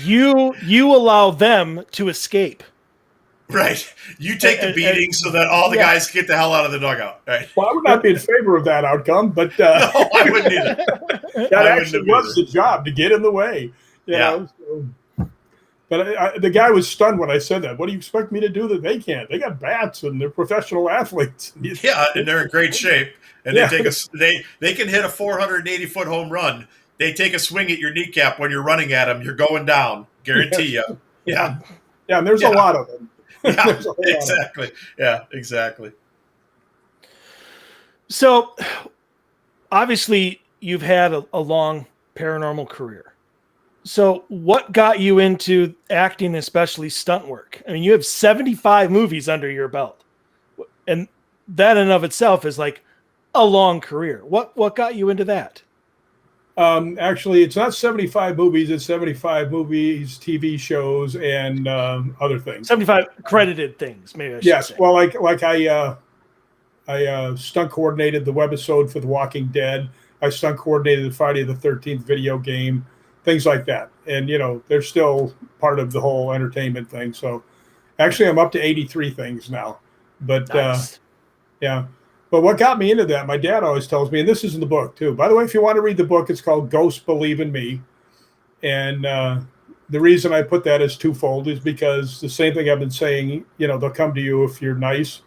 You allow them to escape. Right. You take the beating so that all the guys get the hell out of the dugout. Right. Well, I would not be in favor of that outcome, but no, I wouldn't either. That actually was the job, to get in the way. You know, so. But the guy was stunned when I said that. What do you expect me to do that they can't? They got bats and they're professional athletes. Yeah, and they're in great shape. And they can hit a 480-foot home run. They take a swing at your kneecap when you're running at them. You're going down. Guarantee you. Yeah. Yeah, and there's a lot of them. Yeah, exactly. Yeah, exactly. So, obviously, you've had a long paranormal career. So what got you into acting, especially stunt work? I mean, you have 75 movies under your belt, and that in of itself is like a long career. What got you into that? Actually, it's not 75 movies. It's 75 movies, TV shows, and other things. 75 credited things, maybe I should say. Well, like I stunt coordinated the webisode for The Walking Dead. I stunt coordinated the Friday the 13th video game. Things like that. And, they're still part of the whole entertainment thing. So actually I'm up to 83 things now, but, nice. But what got me into that, my dad always tells me, and this is in the book too. By the way, if you want to read the book, it's called Ghosts Believe in Me. And the reason I put that as twofold is because the same thing I've been saying, they'll come to you if you're nice.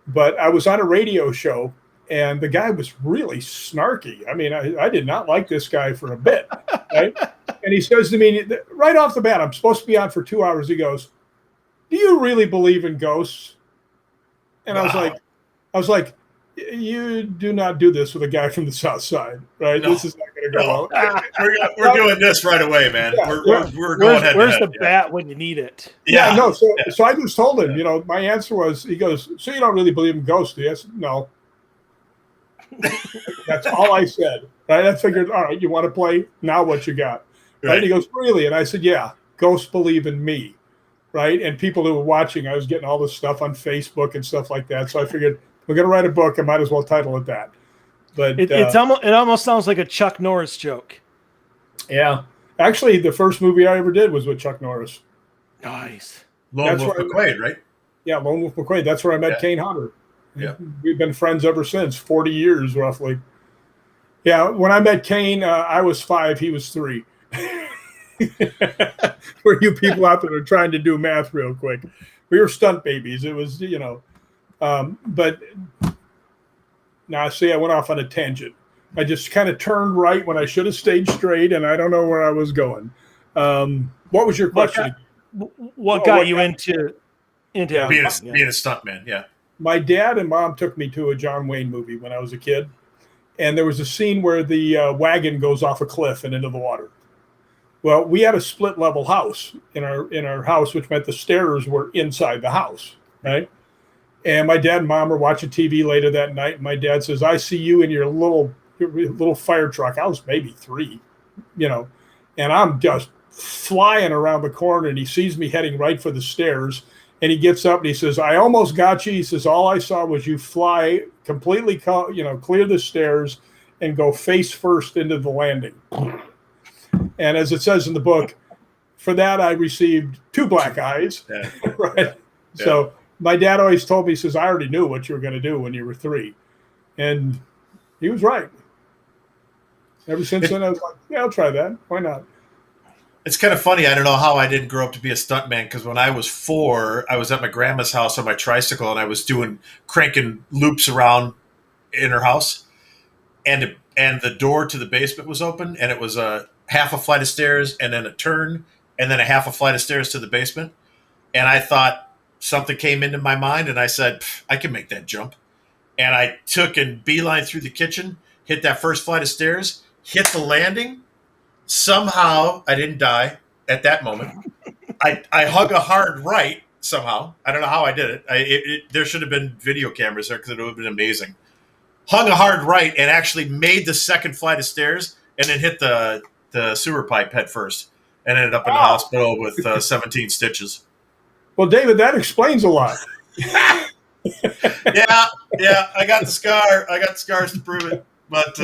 But I was on a radio show, and the guy was really snarky. I mean, I did not like this guy for a bit, right? And he says to me, right off the bat, I'm supposed to be on for 2 hours. He goes, "Do you really believe in ghosts?" And wow. I was like, you do not do this with a guy from the South Side, right? No. This is not going to go well. We're doing this right away, man. Yeah, we're going ahead. Where's the bat when you need it? Yeah, no. So I just told him, my answer was, he goes, "So you don't really believe in ghosts, do you?" I said, "No." That's all I said. Right? I figured, all right, you want to play? Now what you got? Right? And he goes, "Really?" And I said, "Yeah, ghosts believe in me." Right? And people who were watching, I was getting all this stuff on Facebook and stuff like that. So I figured, we're going to write a book. I might as well title it that. But it almost sounds like a Chuck Norris joke. Yeah. Actually, the first movie I ever did was with Chuck Norris. Nice. Lone Wolf McQuade, right? Yeah, Lone Wolf McQuade. That's where I met Kane Hodder. Yeah. We've been friends ever since, 40 years roughly. Yeah, when I met Kane, I was 5, he was 3. For you people out there that are trying to do math real quick. We were stunt babies. It was, but now see, I went off on a tangent. I just kind of turned right when I should have stayed straight, and I don't know where I was going. What was your question? What got you into being a stuntman? Yeah. My dad and mom took me to a John Wayne movie when I was a kid, and there was a scene where the wagon goes off a cliff and into the water. Well, we had a split level house in our house, which meant the stairs were inside the house, right? And my dad and mom were watching TV later that night. And my dad says, "I see you in your little fire truck." I was maybe 3, and I'm just flying around the corner, and he sees me heading right for the stairs. And he gets up and he says, "I almost got you." He says, "All I saw was you fly completely, clear the stairs and go face first into the landing." And as it says in the book, for that I received 2 black eyes. Yeah. Right. Yeah. So my dad always told me, he says, "I already knew what you were going to do when you were 3." And he was right. Ever since then, I was like, yeah, I'll try that. Why not? It's kind of funny. I don't know how I didn't grow up to be a stuntman, because when I was 4, I was at my grandma's house on my tricycle, and I was cranking loops around in her house. And the door to the basement was open, and it was a half a flight of stairs and then a turn and then a half a flight of stairs to the basement. And I thought something came into my mind, and I said, I can make that jump. And I took and beeline through the kitchen, hit that first flight of stairs, hit the landing. Somehow I didn't die at that moment. I hung a hard right somehow. I don't know how I did it. There should have been video cameras there, because it would have been amazing. Hung a hard right and actually made the second flight of stairs, and then hit the sewer pipe head first, and ended up in the hospital with 17 stitches. Well, David, that explains a lot. yeah, I got the scar. I got the scars to prove it. But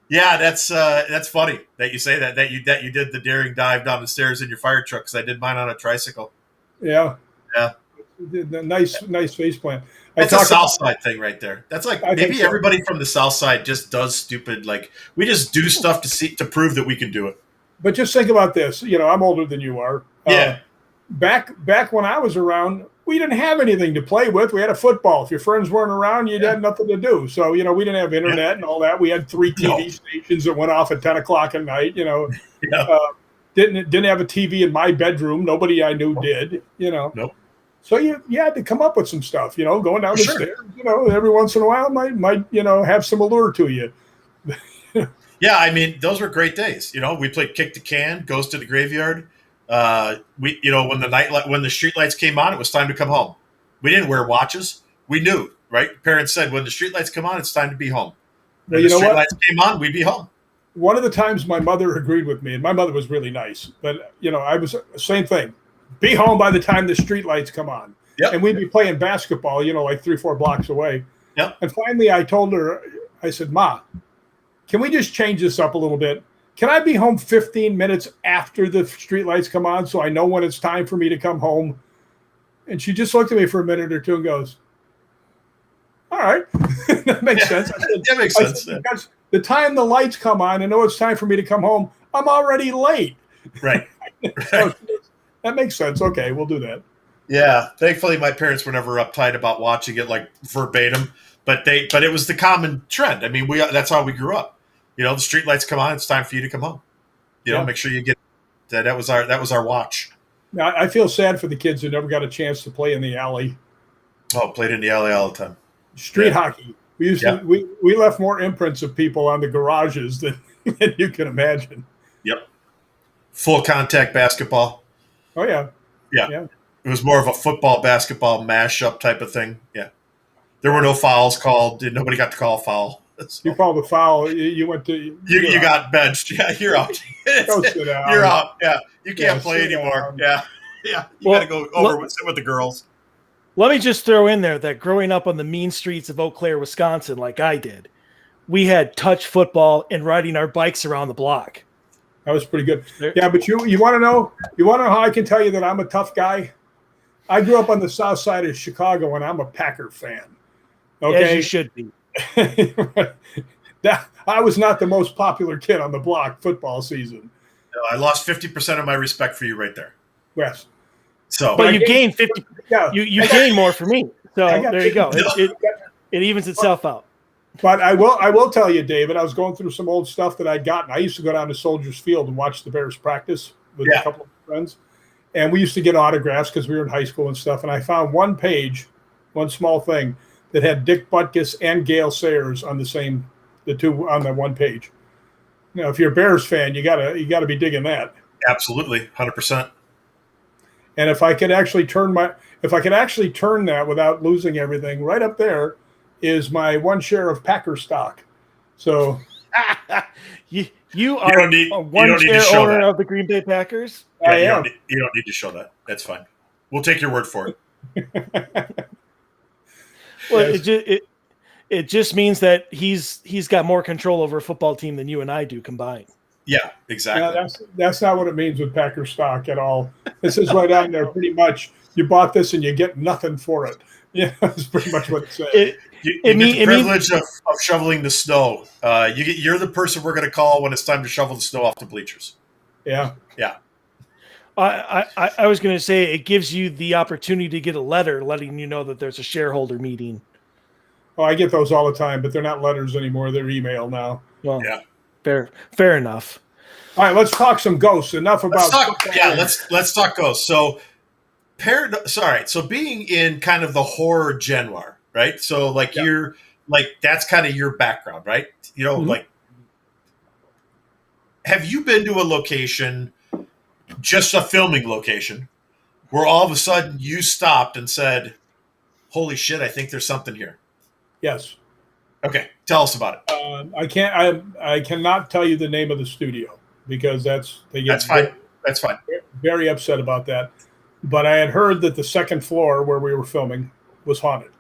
yeah, that's funny that you say that you did the daring dive down the stairs in your fire truck, because I did mine on a tricycle. Yeah. Yeah. Nice face plant. That's a South Side thing right there. That's like, maybe everybody from the South Side just does stupid, like, we just do stuff to prove that we can do it. But just think about this. I'm older than you are. Yeah. Back when I was around, we didn't have anything to play with. We had a football. If your friends weren't around, you had nothing to do. So, we didn't have internet and all that. We had 3 TV stations that went off at 10 o'clock at night, Didn't have a TV in my bedroom. Nobody I knew did, Nope. So you had to come up with some stuff, going down the stairs, every once in a while might have some allure to you. Yeah, I mean, those were great days. We played kick the can, goes to the graveyard. When the street lights came on, it was time to come home. We didn't wear watches. We knew, right? Parents said, when the street lights come on, it's time to be home. When the street lights came on, we'd be home. One of the times my mother agreed with me, and my mother was really nice, but I was same thing. Be home by the time the street lights come on. Yep. And we'd be playing basketball, like 3-4 blocks away. Yep. And finally I told her, I said, "Ma, can we just change this up a little bit? Can I be home 15 minutes after the street lights come on, so I know when it's time for me to come home?" And she just looked at me for a minute or two and goes, "All right. That makes sense. I said, that makes sense. Because the time the lights come on, I know it's time for me to come home. I'm already late. Right. So that makes sense. Okay, we'll do that. Yeah. Thankfully, my parents were never uptight about watching it like verbatim, but it was the common trend. I mean, that's how we grew up. You know, the street lights come on. It's time for you to come home. You know, make sure you get that. That was our watch. Now, I feel sad for the kids who never got a chance to play in the alley. Oh, played in the alley all the time. Street hockey. We used to we left more imprints of people on the garages than you can imagine. Yep. Full contact basketball. Oh yeah. Yeah. It was more of a football basketball mashup type of thing. Yeah. There were no fouls called. Nobody got to call a foul. So. You called a foul. You went to. You got benched. Yeah, you're out. Go sit down. You're out. Yeah, you can't play anymore. Down. Yeah. You got to go over sit with the girls. Let me just throw in there that growing up on the mean streets of Eau Claire, Wisconsin, like I did, we had touch football and riding our bikes around the block. That was pretty good. Yeah, but you want to know how I can tell you that I'm a tough guy? I grew up on the south side of Chicago, and I'm a Packer fan. Okay, as you should be. I was not the most popular kid on the block football season. No, I lost 50% of my respect for you right there. Yes. So, but you gained 50. Yeah, you gained more for me. So there you go. It evens itself out. But I will tell you, David, I was going through some old stuff that I'd gotten. I used to go down to Soldiers Field and watch the Bears practice with a couple of friends. And we used to get autographs because we were in high school and stuff. And I found one page, one small thing, that had Dick Butkus and Gale Sayers on the two on that one page. You know, if you're a Bears fan, you gotta be digging that. Absolutely, 100%. And if I could actually turn that without losing everything, right up there is my one share of Packer stock. So you are a one share owner of the Green Bay Packers. Yeah, you don't need to show that. That's fine. We'll take your word for it. Well, it just means that he's got more control over a football team than you and I do combined. Yeah, exactly. No, that's not what it means with Packer stock at all. This is right on there. Pretty much, you bought this and you get nothing for it. Yeah, that's pretty much what it says. You get the privilege of shoveling the snow. You're the person we're going to call when it's time to shovel the snow off the bleachers. Yeah. Yeah. I was going to say it gives you the opportunity to get a letter letting you know that there's a shareholder meeting. Oh, I get those all the time, but they're not letters anymore. They're email now. Well, yeah. Fair enough. All right, let's talk some ghosts. Enough about let's talk ghosts. So so being in kind of the horror genre, right? So you're like that's kind of your background, right? You know, like have you been to a location, just a filming location, where all of a sudden you stopped and said, "Holy shit, I think there's something here"? Yes. Okay, tell us about it. I cannot tell you the name of the studio because that's fine. That's fine. Very upset about that. But I had heard that the second floor where we were filming was haunted.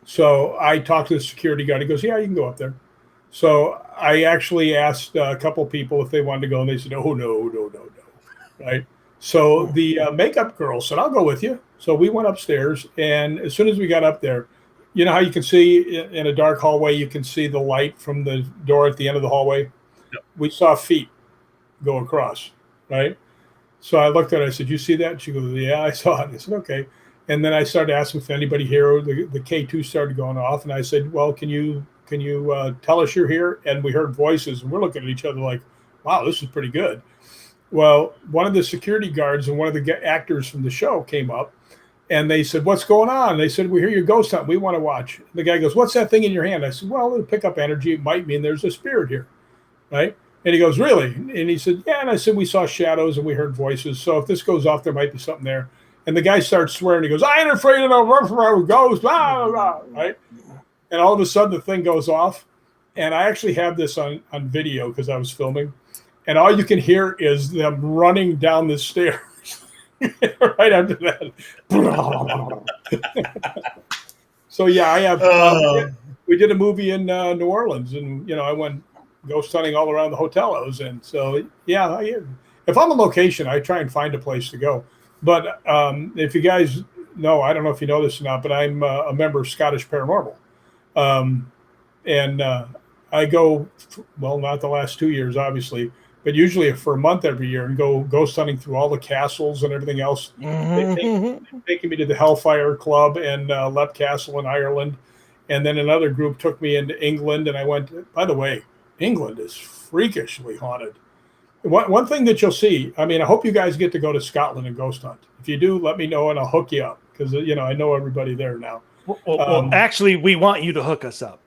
So I talked to the security guard. He goes, "Yeah, you can go up there." So I actually asked a couple people if they wanted to go, and they said, "Oh no." Right. So the makeup girl said, "I'll go with you." So we went upstairs, and as soon as we got up there, you know how you can see in a dark hallway, you can see the light from the door at the end of the hallway? Yep. We saw feet go across, right? So I looked at her, I said, "You see that?" She goes, "Yeah, I saw it." I said, "Okay." And then I started asking if anybody here, the K2 started going off. And I said, "Well, can you tell us you're here?" And we heard voices, and we're looking at each other like, wow, this is pretty good. Well, one of the security guards and one of the actors from the show came up. And they said, "What's going on?" They said, "We hear your ghost hunt. We want to watch." The guy goes, "What's that thing in your hand?" I said, "Well, it'll pick up energy. It might mean there's a spirit here." Right? And he goes, "Really?" And he said, "Yeah." And I said, "We saw shadows and we heard voices. So if this goes off, there might be something there." And the guy starts swearing. He goes, "I ain't afraid of no ghost." Blah, blah, blah. Right? And all of a sudden the thing goes off. And I actually have this on video because I was filming. And all you can hear is them running down the stairs. Right after that. So yeah, I have. We did a movie in New Orleans, and I went ghost hunting all around the hotel I was in. So yeah, if I'm on location, I try and find a place to go. But if you guys know, I don't know if you know this or not, but I'm a member of Scottish Paranormal, And I go, well, not the last 2 years, obviously, but usually for a month every year, and go ghost hunting through all the castles and everything else. They've taken me to the Hellfire Club and Lep Castle in Ireland. And then another group took me into England, and I went, by the way, England is freakishly haunted. One thing that you'll see, I mean, I hope you guys get to go to Scotland and ghost hunt. If you do, let me know and I'll hook you up, because, I know everybody there now. Well, actually, we want you to hook us up.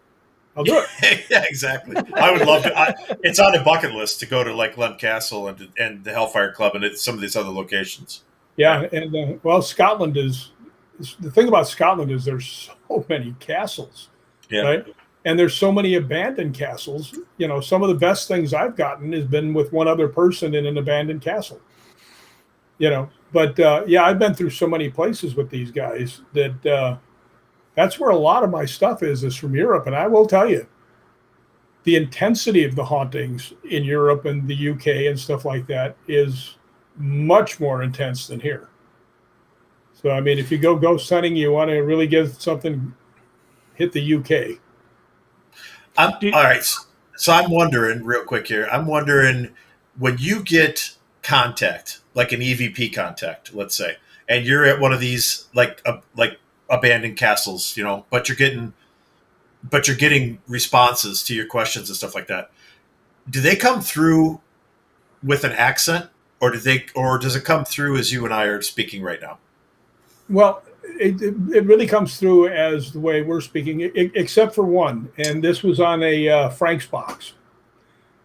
I'll do it. Yeah, exactly. I would love to. It's on the bucket list to go to like Lem Castle and the Hellfire Club and some of these other locations. Yeah, and well, Scotland is the thing about Scotland is there's so many castles, right? And there's so many abandoned castles. Some of the best things I've gotten has been with one other person in an abandoned castle. But I've been through so many places with these guys that that's where a lot of my stuff is from Europe. And I will tell you, the intensity of the hauntings in Europe and the UK and stuff like that is much more intense than here. So, I mean, if you go ghost hunting, you want to really get something, hit the UK. All right. So I'm wondering real quick here. I'm wondering, when you get contact, like an EVP contact, let's say, and you're at one of these like abandoned castles, but you're getting responses to your questions and stuff like that. Do they come through with an accent, or does it come through as you and I are speaking right now? Well, it really comes through as the way we're speaking, except for one, and this was on a Frank's box.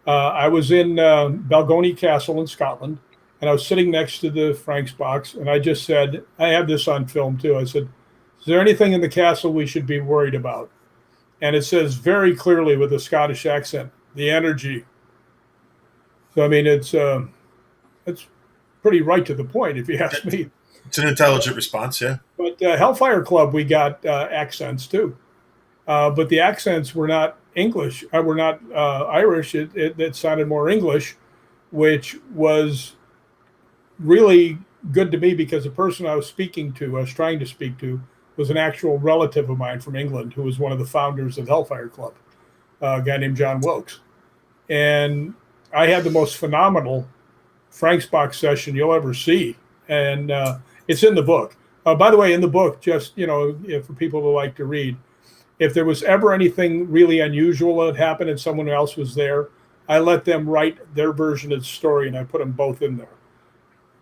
I was in Balgony Castle in Scotland, and I was sitting next to the Frank's box, and I just said, I have this on film too. I said, is there anything in the castle we should be worried about? And it says very clearly with a Scottish accent, the energy. So, I mean, it's pretty right to the point, if you ask me. It's an intelligent response, yeah. But Hellfire Club, we got accents too. But the accents were not English. Were not Irish. It sounded more English, which was really good to me, because the person I was trying to speak to, was an actual relative of mine from England who was one of the founders of Hellfire Club, a guy named John Wilkes. And I had the most phenomenal Frank's box session you'll ever see. And it's in the book. By the way, in the book, just, for people who like to read, if there was ever anything really unusual that happened and someone else was there, I let them write their version of the story, and I put them both in there,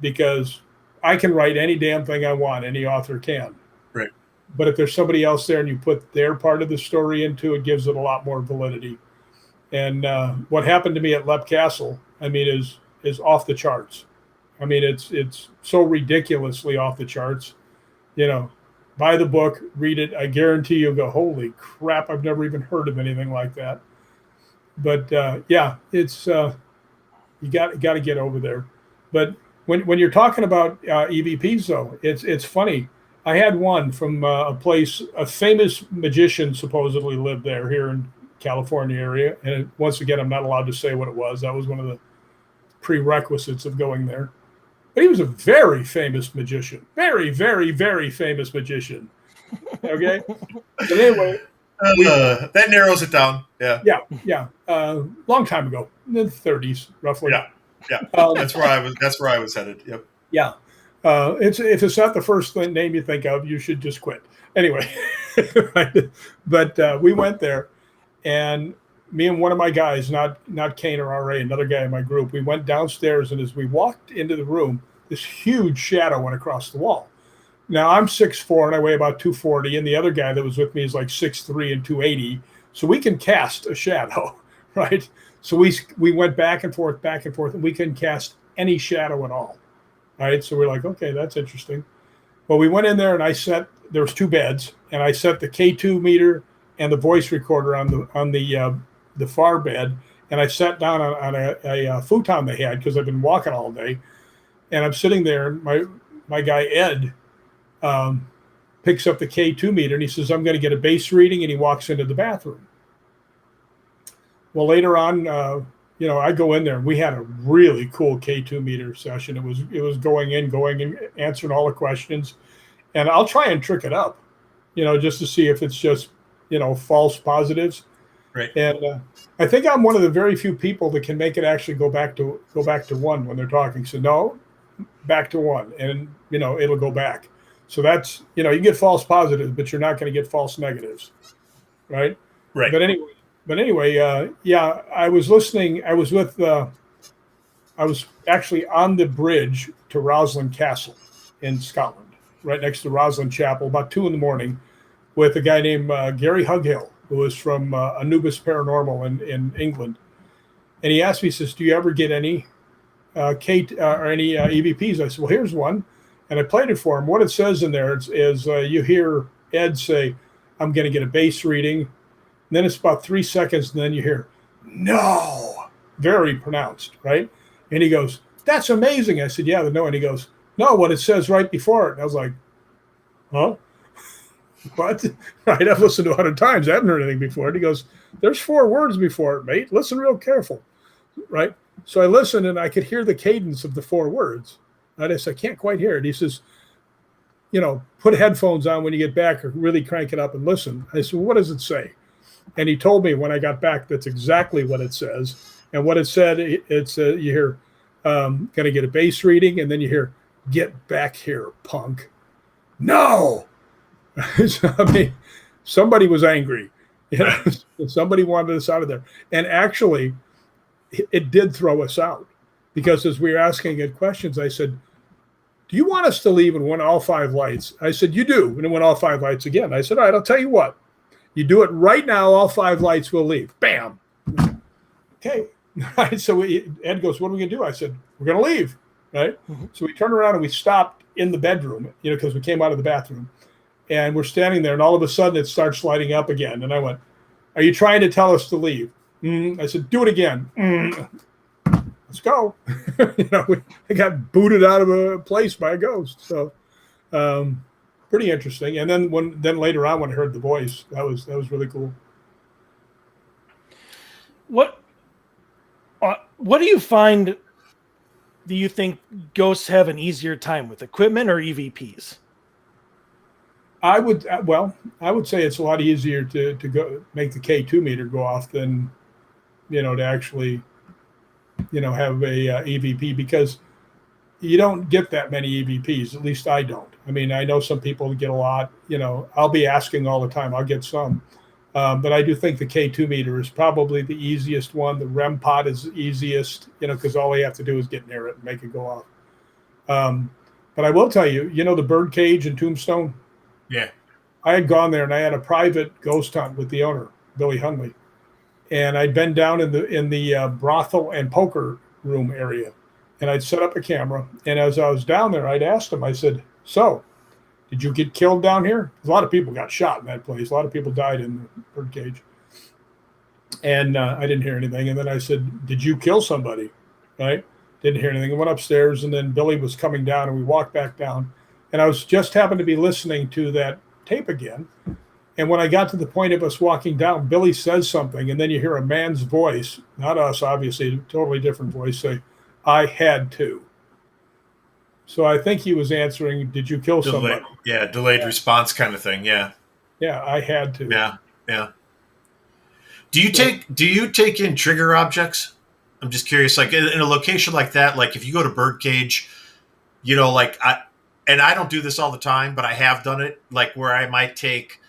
because I can write any damn thing I want. Any author can. Right. But if there's somebody else there and you put their part of the story into it, gives it a lot more validity. And what happened to me at Lep Castle, I mean, is off the charts. I mean, it's so ridiculously off the charts. Buy the book, read it. I guarantee you'll go, holy crap, I've never even heard of anything like that. But it's you got to get over there. But when you're talking about EVPs, though, it's funny. I had one from a place, a famous magician supposedly lived there here in California area. And once again, I'm not allowed to say what it was. That was one of the prerequisites of going there. But he was a very famous magician. Very, very, very famous magician. Okay? But anyway. That narrows it down. Yeah. Yeah. Long time ago, in the 30s, roughly. Yeah. That's where I was headed. Yep. Yeah. If it's not the first name you think of, you should just quit. Anyway. But we went there, and me and one of my guys, not Kane or RA, another guy in my group, we went downstairs, and as we walked into the room, this huge shadow went across the wall. Now, I'm 6'4", and I weigh about 240, and the other guy that was with me is like 6'3" and 280. So we can cast a shadow, right? So we went back and forth, and we couldn't cast any shadow at all. Right? So we're like, okay, that's interesting. Well, we went in there, and there was 2 beds, and I set the K2 meter and the voice recorder on the far bed, and I sat down on a futon they had, because I've been walking all day, and I'm sitting there. My guy Ed picks up the K2 meter, and he says, I'm going to get a base reading, and he walks into the bathroom. Well, later on, I go in there, and we had a really cool K2 meter session. It was going in, answering all the questions, and I'll try and trick it up, just to see if it's just false positives. Right. And I think I'm one of the very few people that can make it actually go back to one when they're talking. So no, back to one, and it'll go back. So that's you get false positives, but you're not going to get false negatives, right? Right. But anyway, yeah, I was listening. I was actually on the bridge to Roslin Castle in Scotland, right next to Roslin Chapel, about 2 a.m, with a guy named Gary Hughill, who was from Anubis Paranormal in England. And he asked me, he says, "Do you ever get any or any EVPs?" I said, "Well, here's one." And I played it for him. What it says in there is you hear Ed say, "I'm going to get a bass reading." And then it's about 3 seconds, and then you hear, "No," very pronounced, right? And he goes, "That's amazing." I said, "Yeah, no." And he goes, "No, what it says right before it." And I was like, "Huh? What?" Right? I've listened to 100 times. I haven't heard anything before. And he goes, "There's 4 words before it, mate. Listen real careful." Right? So I listened, and I could hear the cadence of the 4 words. And I said, "I can't quite hear it." He says, "Put headphones on when you get back, or really crank it up and listen." I said, "Well, what does it say?" And he told me when I got back, that's exactly what it says. And what it said, it's you hear, "Going to get a bass reading," and then you hear, "Get back here, punk." No! So, I mean, somebody was angry. Somebody wanted us out of there. And actually, it did throw us out. Because as we were asking it questions, I said, "Do you want us to leave?" And went all 5 lights. I said, "You do." And it went all 5 lights again. I said, "All right, I'll tell you what. You do it right now, all 5 lights will leave." Bam. Okay. Right. So Ed goes, "What are we going to do?" I said, "We're going to leave." Right. Mm-hmm. So we turned around and we stopped in the bedroom, because we came out of the bathroom. And we're standing there, and all of a sudden it starts lighting up again. And I went, "Are you trying to tell us to leave?" I said, "Do it again." Let's go. I got booted out of a place by a ghost. So pretty interesting. And then later on, when I heard the voice, that was really cool. What do you find? Do you think ghosts have an easier time with, equipment or EVPs? I would say it's a lot easier to go make the K2 meter go off than to actually have a EVP, because you don't get that many EVPs. At least I don't. I mean, I know some people get a lot. I'll be asking all the time. I'll get some, but I do think the K2 meter is probably the easiest one. The REM pod is the easiest, because all you have to do is get near it and make it go off. But I will tell you, the bird cage in Tombstone. Yeah, I had gone there and I had a private ghost hunt with the owner, Billy Hunley. And I'd been down in the brothel and poker room area, and I'd set up a camera. And as I was down there, I'd asked him, I said, "So, did you get killed down here?" A lot of people got shot in that place. A lot of people died in the birdcage. And I didn't hear anything. And then I said, "Did you kill somebody?" Right? Didn't hear anything. I went upstairs, and then Billy was coming down, and we walked back down. And I was just happened to be listening to that tape again. And when I got to the point of us walking down, Billy says something, and then you hear a man's voice, not us, obviously, a totally different voice, say, "I had to." So I think he was answering, "Did you kill somebody?" Yeah, delayed response kind of thing. Yeah. Yeah, I had to. Yeah. Do you take in trigger objects? I'm just curious, like in a location like that, like if you go to birdcage, and I don't do this all the time, but I have done it, like where I might take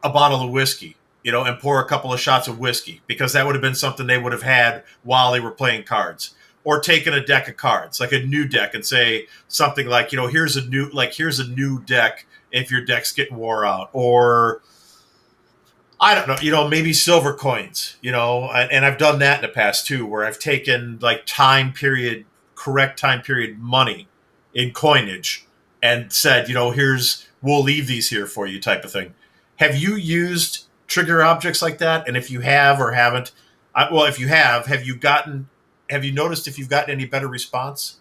a bottle of whiskey, and pour a couple of shots of whiskey, because that would have been something they would have had while they were playing cards, or taking a deck of cards, like a new deck, and say something like, here's a new deck if your deck's getting wore out, or I don't know, maybe silver coins, and I've done that in the past too, where I've taken like correct time period money in coinage and said, we'll leave these here for you, type of thing. Have you used trigger objects like that? And if you have or haven't, if you have you noticed if you've gotten any better response,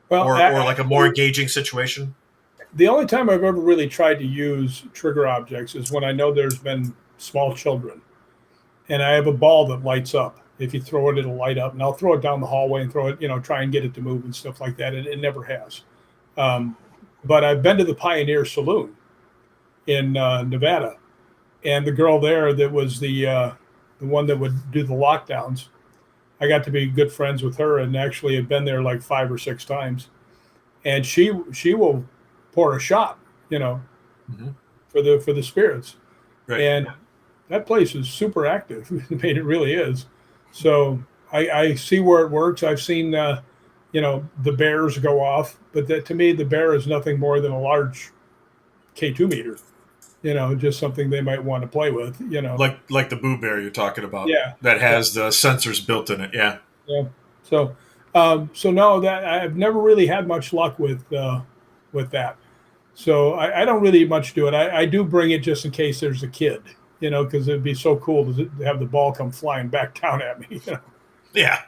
or like a more engaging situation? The only time I've ever really tried to use trigger objects is when I know there's been small children, and I have a ball that lights up. If you throw it, it'll light up, and I'll throw it down the hallway and throw it, try and get it to move and stuff like that. And it never has. But I've been to the Pioneer Saloon in Nevada, And the girl there that was the one that would do the lockdowns, I got to be good friends with her, and actually had been there like 5 or 6 times. And she will pour a shot, for the spirits. Right. And that place is super active. I mean, it really is. So I see where it works. I've seen, the bears go off, but to me, the bear is nothing more than a large K2 meter. Just something they might want to play with. Like the Boo Bear you're talking about. Yeah. That has the sensors built in it. Yeah. Yeah. So no, that I've never really had much luck with that. So I don't really much do it. I do bring it just in case there's a kid, because it'd be so cool to have the ball come flying back down at me. Yeah.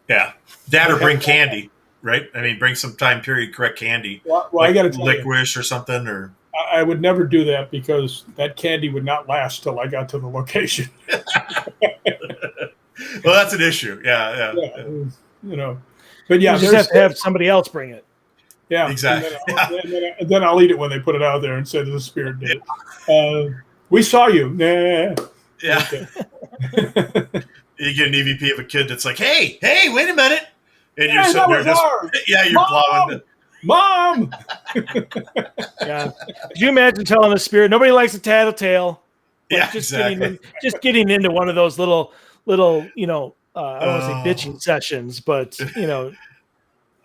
Yeah. That or bring candy, right? I mean, bring some time period correct candy. Well, like I got to tell you, licorice or something, or. I would never do that because that candy would not last till I got to the location. Well, that's an issue. Yeah. But yeah, you just have to have somebody else bring it. Yeah, exactly. And then I'll eat it when they put it out there and say the spirit did it. We saw you. Nah. Yeah. Okay. You get an EVP of a kid that's like, hey, wait a minute. And you're Hey, sitting that there was just, you're plowing. Mom! Yeah. Could you imagine telling a spirit, nobody likes a tattletale? Exactly. Getting into one of those little, I don't want to say bitching sessions, but,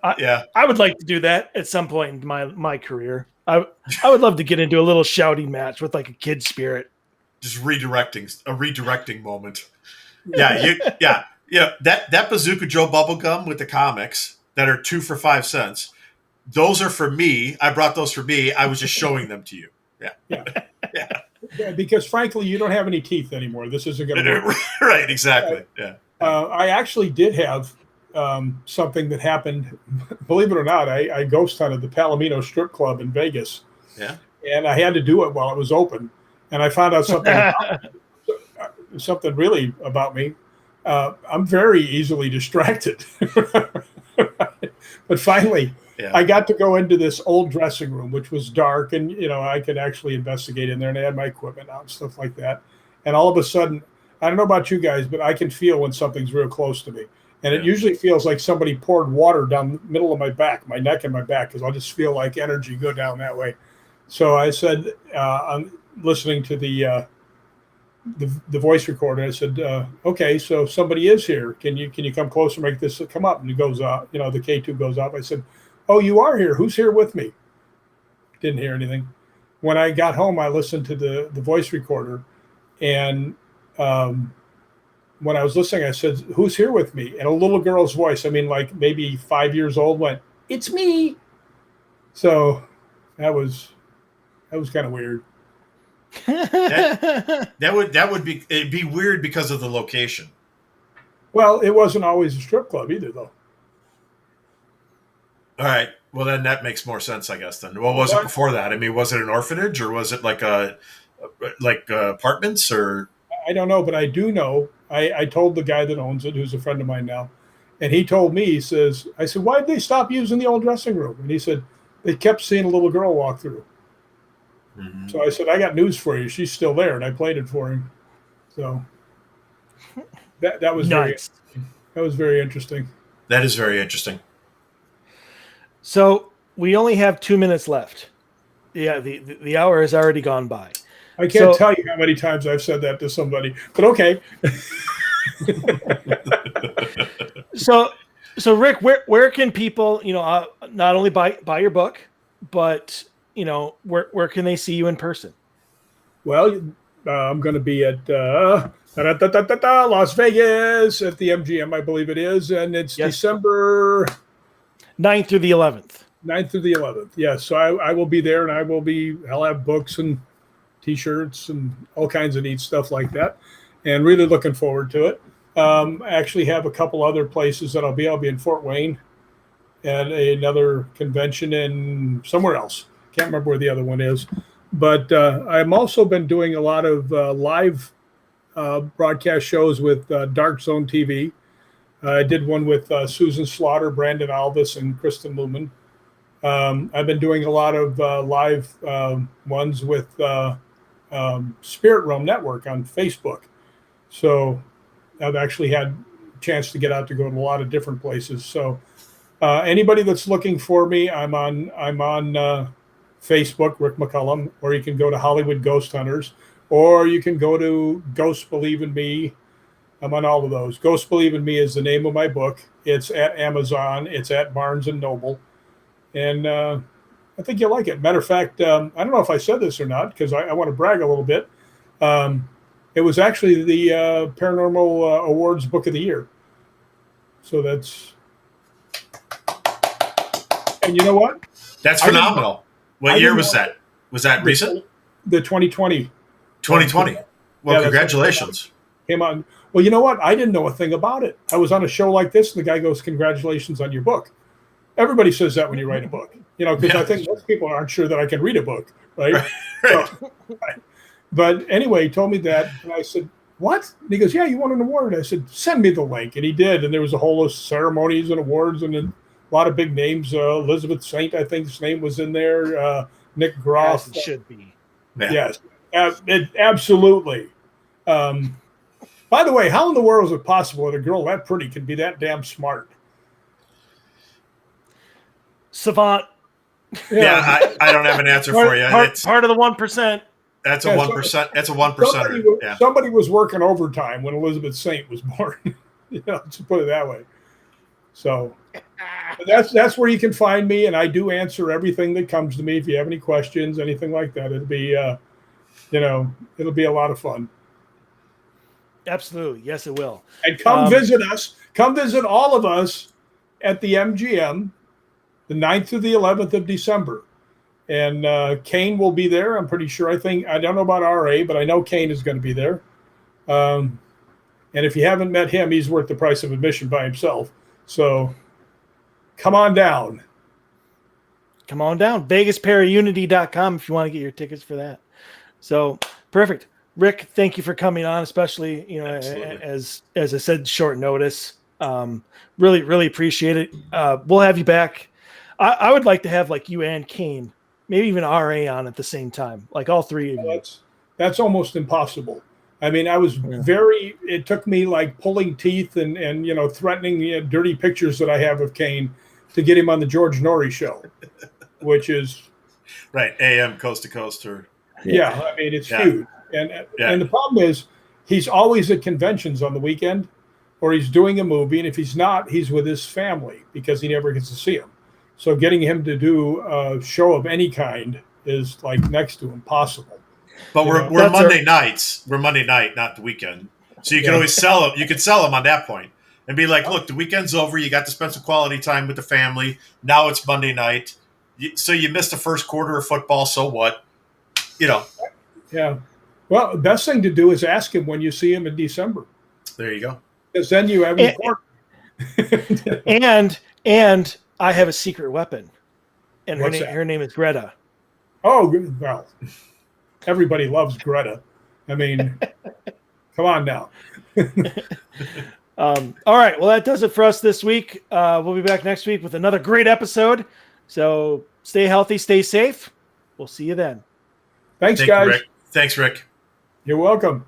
I would like to do that at some point in my career. I would love to get into a little shouting match with like a kid spirit. Just a redirecting moment. Yeah. That Bazooka Joe bubblegum with the comics that are 2 for 5 cents. Those are for me. I brought those for me. I was just showing them to you. Yeah. Yeah, because frankly, you don't have any teeth anymore. This isn't going to work. Right, exactly. Yeah. I actually did have something that happened. Believe it or not, I ghost hunted the Palomino Strip Club in Vegas. Yeah. And I had to do it while it was open. And I found out something really about me. I'm very easily distracted. But finally, I got to go into this old dressing room, which was dark, and I could actually investigate in there, and I had my equipment out and stuff like that. And all of a sudden, I don't know about you guys, but I can feel when something's real close to me. And it usually feels like somebody poured water down the middle of my back, my neck and my back, because I'll just feel like energy go down that way. So I said, I'm listening to the voice recorder. I said, okay, so somebody is here. Can you come closer, make this come up? And it goes up, the K2 goes up. I said, oh, you are here. Who's here with me? Didn't hear anything. When I got home, I listened to the voice recorder. And when I was listening, I said, who's here with me? And a little girl's voice, like maybe 5 years old, went, it's me. So that was kind of weird. It'd be weird because of the location. Well, it wasn't always a strip club either, though. All right. Well, then that makes more sense, I guess. Then, what was it before that? I mean, was it an orphanage or was it like apartments or? I don't know, but I do know. I told the guy that owns it, who's a friend of mine now, and he told me. I said, why did they stop using the old dressing room? And he said they kept seeing a little girl walk through. Mm-hmm. So I said, I got news for you. She's still there, and I played it for him. So that was nice. That was very interesting. That is very interesting. So we only have 2 minutes left. Yeah, the hour has already gone by. I can't tell you how many times I've said that to somebody, but okay. So Rick, where can people, not only buy your book, but where can they see you in person? Well, I'm going to be at Las Vegas at the MGM, I believe it is, and it's December 9th through the 11th. 9th through the 11th. Yes, so I will be there, and I'll have books and T-shirts and all kinds of neat stuff like that, and really looking forward to it. I actually have a couple other places that I'll be in Fort Wayne and another convention in somewhere else. Can't remember where the other one is, but I've also been doing a lot of live broadcast shows with Dark Zone TV. I did one with Susan Slaughter, Brandon Alvis, and Kristen Lumen. I've been doing a lot of live ones with Spirit Realm Network on Facebook. So I've actually had a chance to get out to go to a lot of different places. So anybody that's looking for me, I'm on Facebook, Rick McCallum, or you can go to Hollywood Ghost Hunters, or you can go to Ghosts Believe in Me. I'm on all of those. Ghosts Believe in Me is the name of my book. It's at Amazon. It's at Barnes & Noble. And I think you'll like it. Matter of fact, I don't know if I said this or not, because I want to brag a little bit. It was actually the Paranormal Awards Book of the Year. So that's... And you know what? That's phenomenal. What year was that? Was that recent? The 2020. 2020. Well, congratulations. Came on. Well, you know what? I didn't know a thing about it. I was on a show like this, and the guy goes, "Congratulations on your book." Everybody says that when you write a book, because I think most people aren't sure that I can read a book, right? So, but anyway, he told me that, and I said, "What?" And he goes, "Yeah, you won an award." I said, "Send me the link," and he did. And there was a whole list of ceremonies and awards, and a lot of big names. Elizabeth Saint, I think his name was in there. Nick Groff. Yes, it should be. Yes, absolutely. By the way, how in the world is it possible that a girl that pretty can be that damn smart? Savant. Yeah, I don't have an answer for you. It's part of the 1%. That's a 1%. That's a 1%. Somebody was working overtime when Elizabeth Saint was born. To put it that way. So that's where you can find me, and I do answer everything that comes to me. If you have any questions, anything like that, it'll be, it'll be a lot of fun. Absolutely. Yes, it will. And come visit us. Come visit all of us at the MGM, the 9th through the 11th of December. And Kane will be there, I'm pretty sure. I don't know about RA, but I know Kane is going to be there. And if you haven't met him, he's worth the price of admission by himself. So come on down. Come on down. VegasParaUnity.com if you want to get your tickets for that. So perfect. Rick, thank you for coming on, especially, as I said, short notice. Really, really appreciate it. We'll have you back. I would like to have like you and Kane, maybe even RA on at the same time, like all three of you. That's almost impossible. I mean, I was it took me like pulling teeth and threatening dirty pictures that I have of Kane to get him on the George Norrie show, which is right. AM coast to coast or I mean, it's huge. And the problem is he's always at conventions on the weekend, or he's doing a movie. And if he's not, he's with his family because he never gets to see him. So getting him to do a show of any kind is like next to impossible. But we're Monday nights. We're Monday night, not the weekend. So you can always sell them. You could sell them on that point and be like, look, the weekend's over. You got to spend some quality time with the family. Now it's Monday night. So you missed the first quarter of football. So what? Yeah. Well, the best thing to do is ask him when you see him in December. There you go. Because then you have and I have a secret weapon, and her name is Greta. Oh, well, everybody loves Greta. I mean, come on now. All right. Well, that does it for us this week. We'll be back next week with another great episode. So stay healthy, stay safe. We'll see you then. Thanks, guys. Rick. Thanks, Rick. You're welcome.